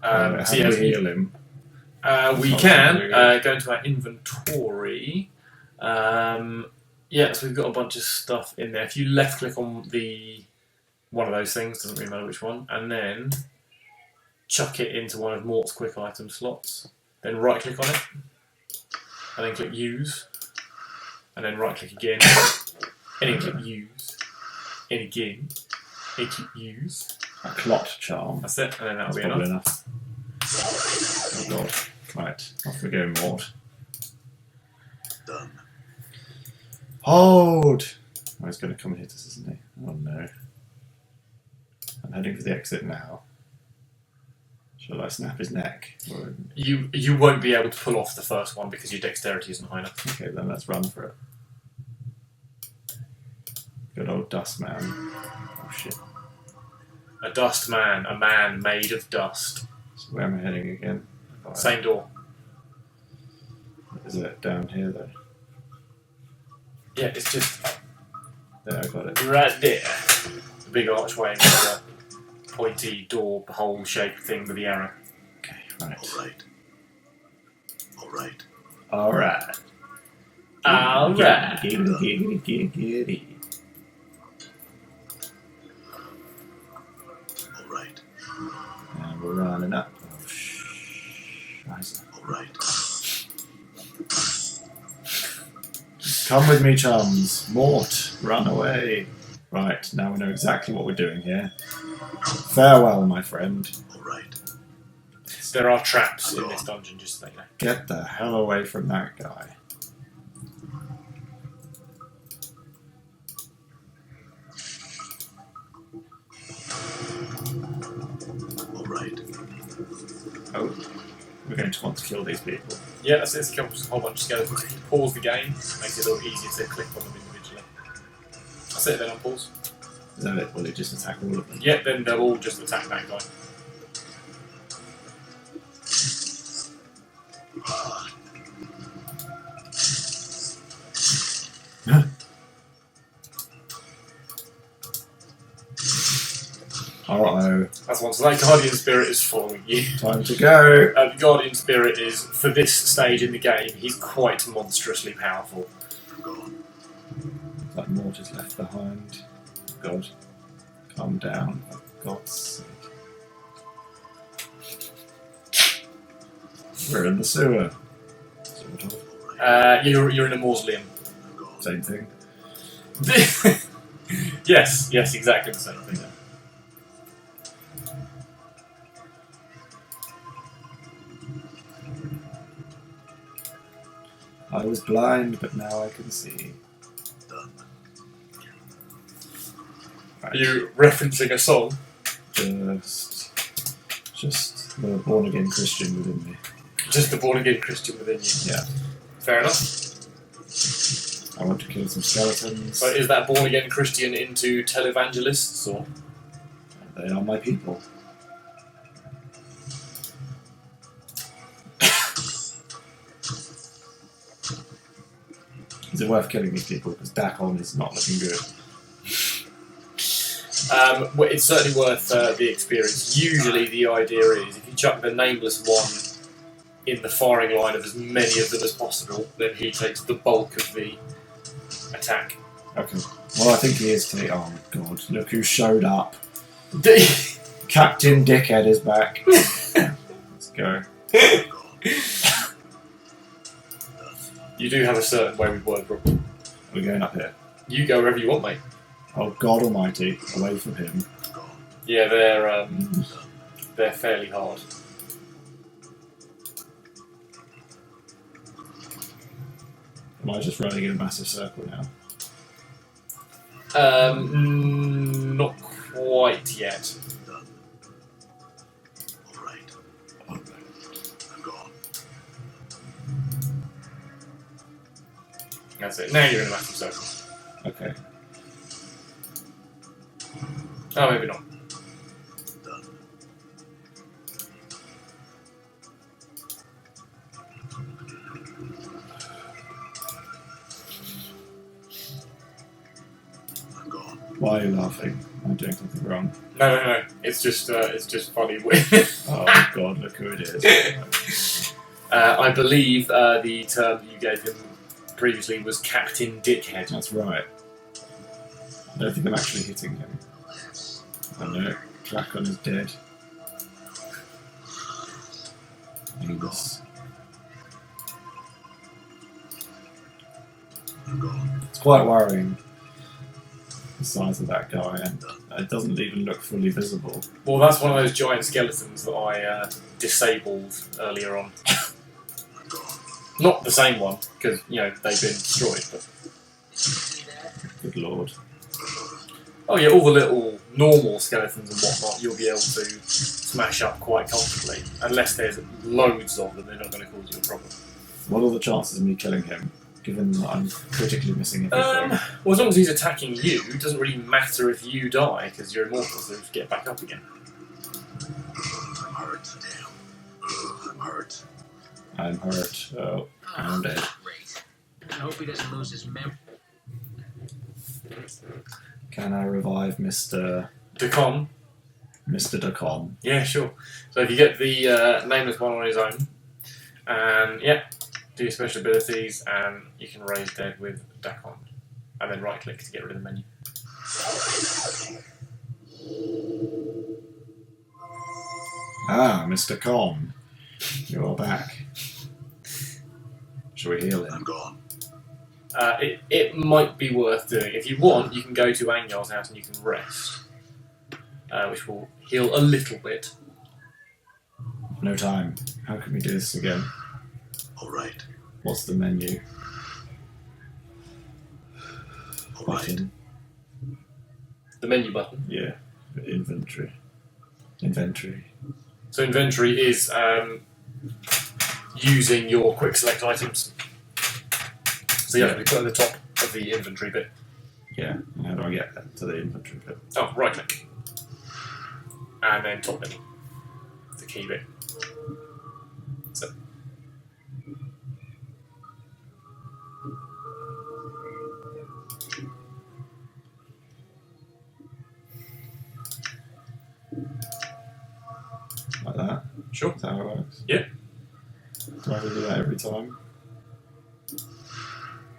How so do yeah, we heal him? we Not can something we go into our inventory. Yeah, so we've got a bunch of stuff in there. If you left click on one of those things, doesn't really matter which one, and then chuck it into one of Mort's quick item slots. Then right click on it, and then click use, and then right click again, and then click use, and again, and click use. A clot charm. That's it, and then that'll That's be probably enough. enough. Oh god. Right, off we go, Mort. Done. Hold! Oh, he's going to come and hit us, isn't he? Oh no. I'm heading for the exit now. Shall I snap his neck? Or... You won't be able to pull off the first one because your dexterity isn't high enough. Okay, then let's run for it. Good old dust man. Oh shit. A dust man, a man made of dust. So where am I heading again? Same door. Is it down here though? Yeah, it's just There, I got it. right there. The big archway with the pointy door hole shaped thing with the arrow. Okay, right. Alright. Alright. Alright. Alright. Giggity. Alright. And we're running up. Oh, Scheiße. Alright. Come with me, chums. Mort, run away. Right, now we know exactly what we're doing here. Farewell, my friend. Alright. There are traps in this dungeon, just so you know. Get the hell away from that guy. Alright. Oh, we're going to want to kill these people. Yeah, that's it. It's a whole bunch of skeletons. If you pause the game, it makes it a little easier to click on them individually. That's it, then unpause. Is that it? Will it just attack all of them? Yeah, then they'll all just attack that guy. Uh-oh. That's one. So that Guardian Spirit is following you. Time to go. The Guardian Spirit is, for this stage in the game, he's quite monstrously powerful. I'm gone. That Mort is left behind. God. Calm down. For God's sake. We're in the sewer. Sort of. You're in a mausoleum. I'm gone. Same thing. Yes, exactly the same thing. I was blind, but now I can see. Done. Right. Are you referencing a song? Just the born-again Christian within me. Just the born-again Christian within you. Yeah. Fair enough. I want to kill some skeletons. So is that born-again Christian into televangelists, or...? They are my people. Is it worth killing these people? Because Dakon is not looking good. Well, it's certainly worth the experience. Usually the idea is, if you chuck the nameless one in the firing line of as many of them as possible, then he takes the bulk of the attack. Okay. Well, I think he is taking... Oh, God. Look who showed up. Captain Dickhead is back. Let's go. I'm gone. You do have a certain way with word problem. We're going up here. You go wherever you want, mate. Oh, God almighty. Away from him. I'm gone. Yeah, they're fairly hard. Am I just running in a massive circle now? Not quite yet. Done. Alright. I'm gone. That's it. Now you're in a massive circle. Okay. Oh, maybe not. Done. I'm gone. Why are you laughing? Am I doing something wrong? No. It's just funny. Oh god, look who it is. I believe the term you gave him previously was Captain Dickhead. That's right. I don't think I'm actually hitting him. I know. Clacon is dead. He's... I'm gone. It's quite worrying, the size of that guy, and it doesn't even look fully visible. Well, that's one of those giant skeletons that I disabled earlier on. I'm gone. Not the same one, because, you know, they've been destroyed, but... Good lord. Oh yeah, all the little normal skeletons and whatnot you'll be able to smash up quite comfortably. Unless there's loads of them, they're not going to cause you a problem. What are the chances of me killing him, given that I'm critically missing everything? Well, as long as he's attacking you, it doesn't really matter if you die, because you're immortal, so you just get back up again. I'm hurt. Damn. I'm hurt. I'm hurt. Oh, I'm dead. Great. I hope he doesn't lose his memory. Can I revive Mr. Decon. Dacon? Yeah, sure. So if you get the nameless one on his own, and yeah, do your special abilities, and you can raise dead with Dacon. And then right click to get rid of the menu. Ah, Mr. Con. You're back. Shall we heal I'm him? gone. It might be worth doing. If you want, you can go to Angyal's house and you can rest, which will heal a little bit. No time. How can we do this again? All right. What's the menu? All right. Button. The menu button. Yeah. Inventory. Inventory. So inventory is using your quick select items. So you have to be put at the top of the inventory bit. Yeah. And how do I get to the inventory bit? Oh, right click. And then top menu. The key bit. So. Like that? Sure. Is that how it works? Yeah. Do I have to do that every time?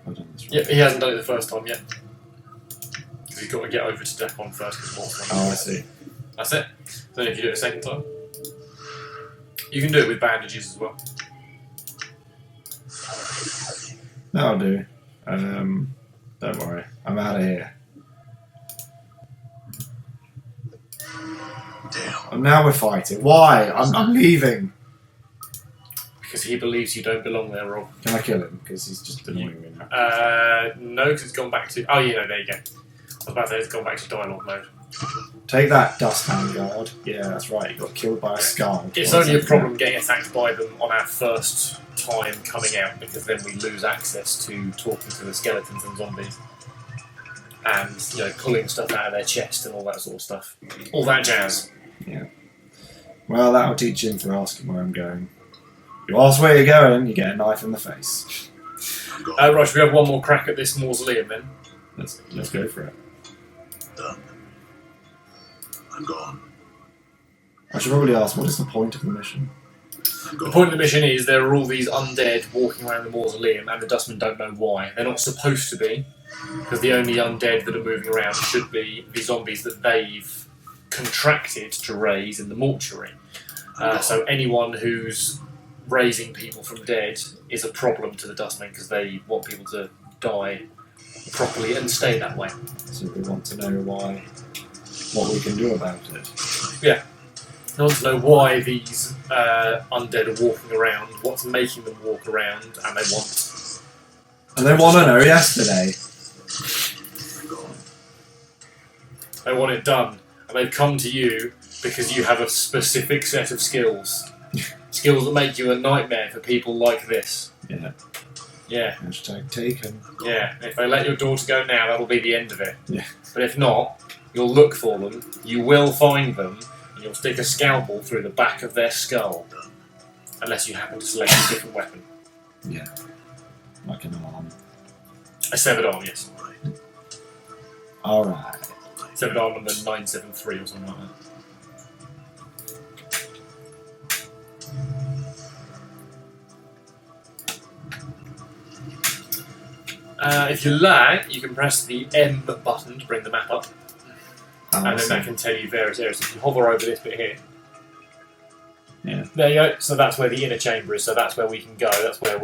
I've done this Yeah, right. he hasn't done it the first time yet. Because he's got to get over to Decon first because Mort's one. Oh, I see. That's it. Then if you do it a second time, you can do it with bandages as well. That'll do. Don't worry. I'm out of here. Damn. And now we're fighting. Why? I'm leaving. Because he believes you don't belong there, Rob. Can I kill him? Because he's just annoying me now. No, because it's gone back to... Oh, yeah, no, there you go. I was about to say it's gone back to dialogue mode. Take that, Dust Hand Guard. Yeah, that's right. He got killed by a skull. It's only a problem getting attacked by them on our first time coming out, because then we lose access to talking to the skeletons and zombies. And, you know, pulling stuff out of their chest and all that sort of stuff. All that jazz. Yeah. Well, that'll teach him for asking where I'm going. You ask where you're going, you get a knife in the face. I'm gone. Right, should we have one more crack at this mausoleum then? Let's go for it. Done. I'm gone. I should probably ask, what is the point of the mission? I'm The gone. point of the mission is there are all these undead walking around the mausoleum, and the dustmen don't know why. They're not supposed to be, because the only undead that are moving around should be the zombies that they've contracted to raise in the mortuary. So anyone who's raising people from dead is a problem to the dustmen, because they want people to die properly and stay that way. So we want to know what we can do about it. Yeah. They want to know why these undead are walking around, what's making them walk around, and they want... And they want to know yesterday. I'm gone. They want it done. And they've come to you because you have a specific set of skills. Skills that make you a nightmare for people like this. Yeah. Yeah. Hashtag taken. Yeah. If they let your daughter go now, that'll be the end of it. Yeah. But if not, you'll look for them, you will find them, and you'll stick a scalpel through the back of their skull. Unless you happen to select a different weapon. Yeah. Like an arm. A severed arm, yes. Alright. Severed arm number 973 or something like that. If you like, you can press the M button to bring the map up, and then that can tell you various areas. If you hover over this bit here, yeah, there you go. So that's where the inner chamber is. So that's where we can go. That's where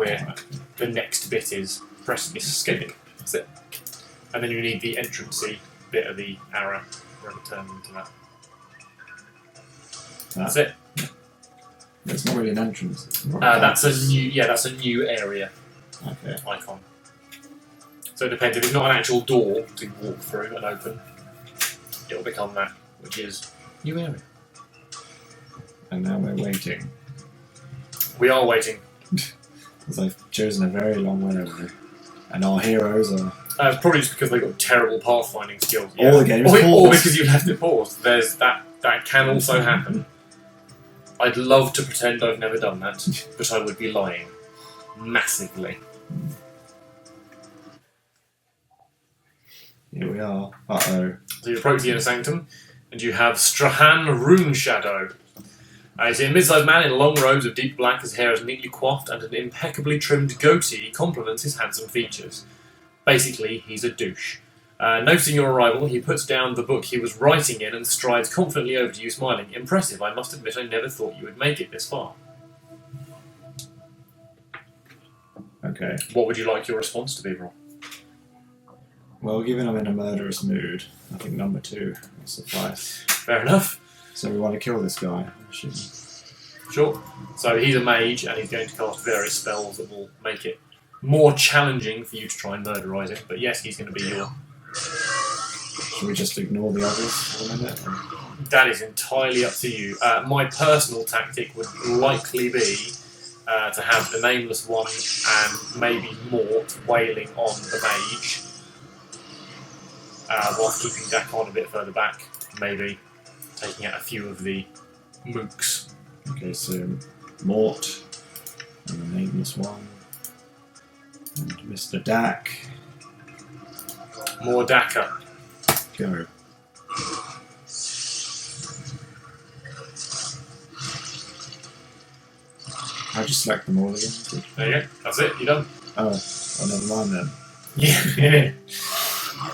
the next bit is. Press escape. That's it. And then you need the entrancey bit of the arrow where it turns into that. That's it. It's not really an entrance. That's a new. Yeah, that's a new area Okay. icon. So it depends. If it's not an actual door to walk through and open, it'll become that, which is new area. And now we're waiting. We are waiting. Because I've chosen a very long way over. And our heroes are... Probably just because they've got terrible pathfinding skills. All the games or paused. because you left it paused. There's that. That can also happen. I'd love to pretend I've never done that, but I would be lying. Massively. Here we are. Uh-oh. So you approach the inner sanctum, and you have Strahan Rune Shadow. He's a mid-sized man in long robes of deep black. His hair is neatly coiffed, and an impeccably trimmed goatee complements his handsome features. Basically, he's a douche. Noticing your arrival, he puts down the book he was writing in and strides confidently over to you, smiling. Impressive, I must admit I never thought you would make it this far. Okay. What would you like your response to be, Rob? Well, given I'm in a murderous mood, I think number 2 will suffice. Fair enough. So we want to kill this guy. Sure. So he's a mage, and he's going to cast various spells that will make it more challenging for you to try and murderize it. But yes, he's going to be your... Should we just ignore the others for a minute? Or? That is entirely up to you. My personal tactic would likely be to have the Nameless One and maybe Mort wailing on the mage, whilst keeping Dakon a bit further back, maybe taking out a few of the mooks. Okay, so Mort and the Nameless One and Mr. Dak. More Daka. Go. How'd you select them all again? There you go. That's it. You're done. Oh, never mind then. Yeah.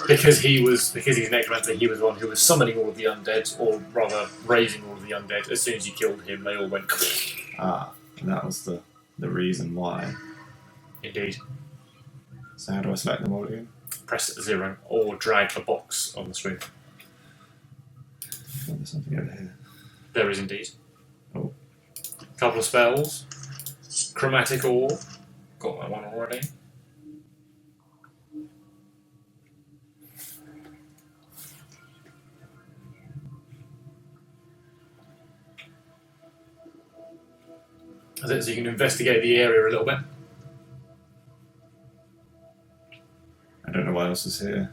Because he's necromancer, he was the one who was summoning all of the undead, or rather raising all of the undead. As soon as you killed him, they all went. Ah, and that was the reason why. Indeed. So how do I select them all again? Press 0 or drag a box on the screen. Oh, there's something over here. There is indeed. Oh. Couple of spells. Chromatic Ore. Got that one already. That's it, so you can investigate the area a little bit. I don't know what else is here.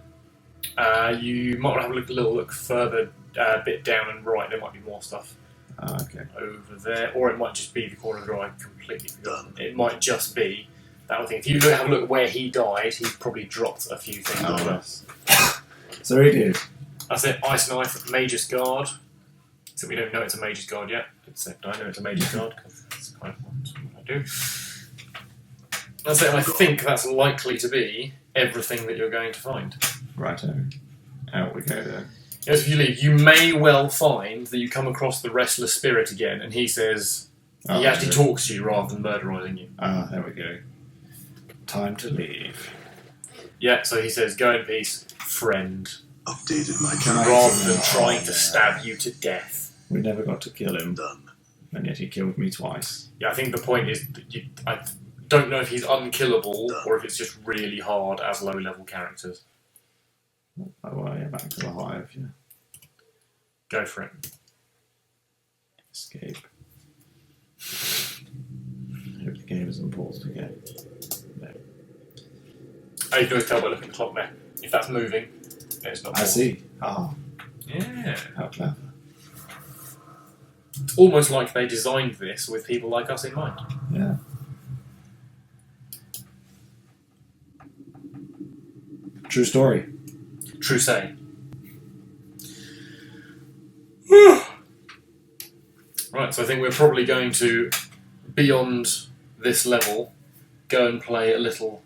You might want to have a little look further, a bit down and right. There might be more stuff Ah, okay. over there, or it might just be the corner of the eye. Completely forgotten. It might just be that thing. If you have a look where he died, he probably dropped a few things. Oh, as well. yes. So he did. That's it. Ice Knife, Mage's Guard. So we don't know it's a Mage's Guard yet, except I know it's a Mage's Guard because that's kind of what I do. That's it. And I think that's likely to be everything that you're going to find. Righto. Out we go then. As if you leave, you may well find that you come across the Restless Spirit again, and he says he actually talks to you rather than murderizing you. Ah, there we go. Time to leave. Yeah, so he says, "Go in peace, friend," Updated my Can I- rather than trying to stab you to death. We never got to kill him, done. and yet he killed me twice. Yeah, I think the point is that I don't know if he's unkillable or if it's just really hard as low-level characters. Oh, well, yeah, back to the hive, yeah. Go for it. Escape. I hope the game isn't paused again. No. Oh, you can always tell by looking at the clock there. If that's moving, it's not. I see. Ah, Yeah. how clever. It's almost like they designed this with people like us in mind. Yeah. True story. True say. Right, so I think we're probably going to, beyond this level, go and play a little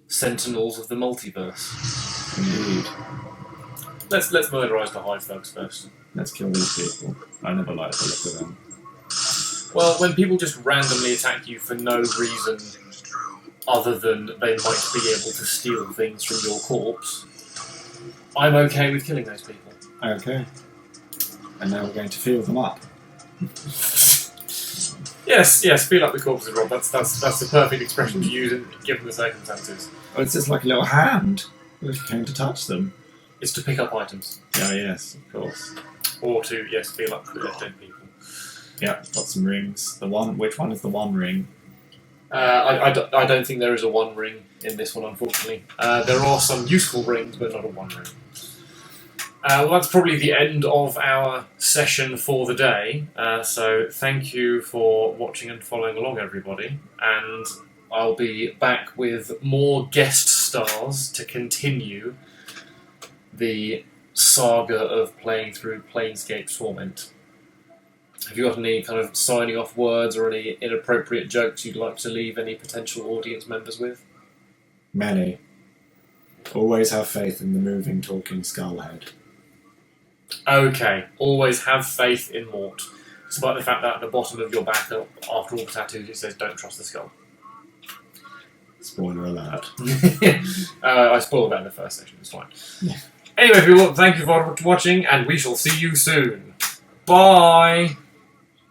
Sentinels of the Multiverse. Indeed. Let's murderize the Hive Thugs first. Let's kill these people. I never liked the look of them. Well, when people just randomly attack you for no reason Seems true. other than they might be able to steal things from your corpse, I'm okay with killing those people. Okay. And now we're going to feel them up. Yes, feel up the corpses, Rob. That's the perfect expression to use given the circumstances. Oh, it's just like a little hand. If you came to touch them. It's to pick up items. Oh, yes, of course. Or to, feel up dead people. Yeah, got some rings. Which one is the one ring? I don't think there is a one ring in this one, unfortunately. There are some useful rings, but not a one ring. Well, that's probably the end of our session for the day. So thank you for watching and following along, everybody. And I'll be back with more guest stars to continue the saga of playing through Planescape Torment. Have you got any kind of signing off words or any inappropriate jokes you'd like to leave any potential audience members with? Many. Always have faith in the moving, talking skullhead. Okay, always have faith in Mort, despite the fact that at the bottom of your back, after all the tattoos, it says "Don't trust the skull." Spoiler alert. I spoiled that in the first section. It's fine. Yeah. Anyway, people, thank you for watching, and we shall see you soon. Bye.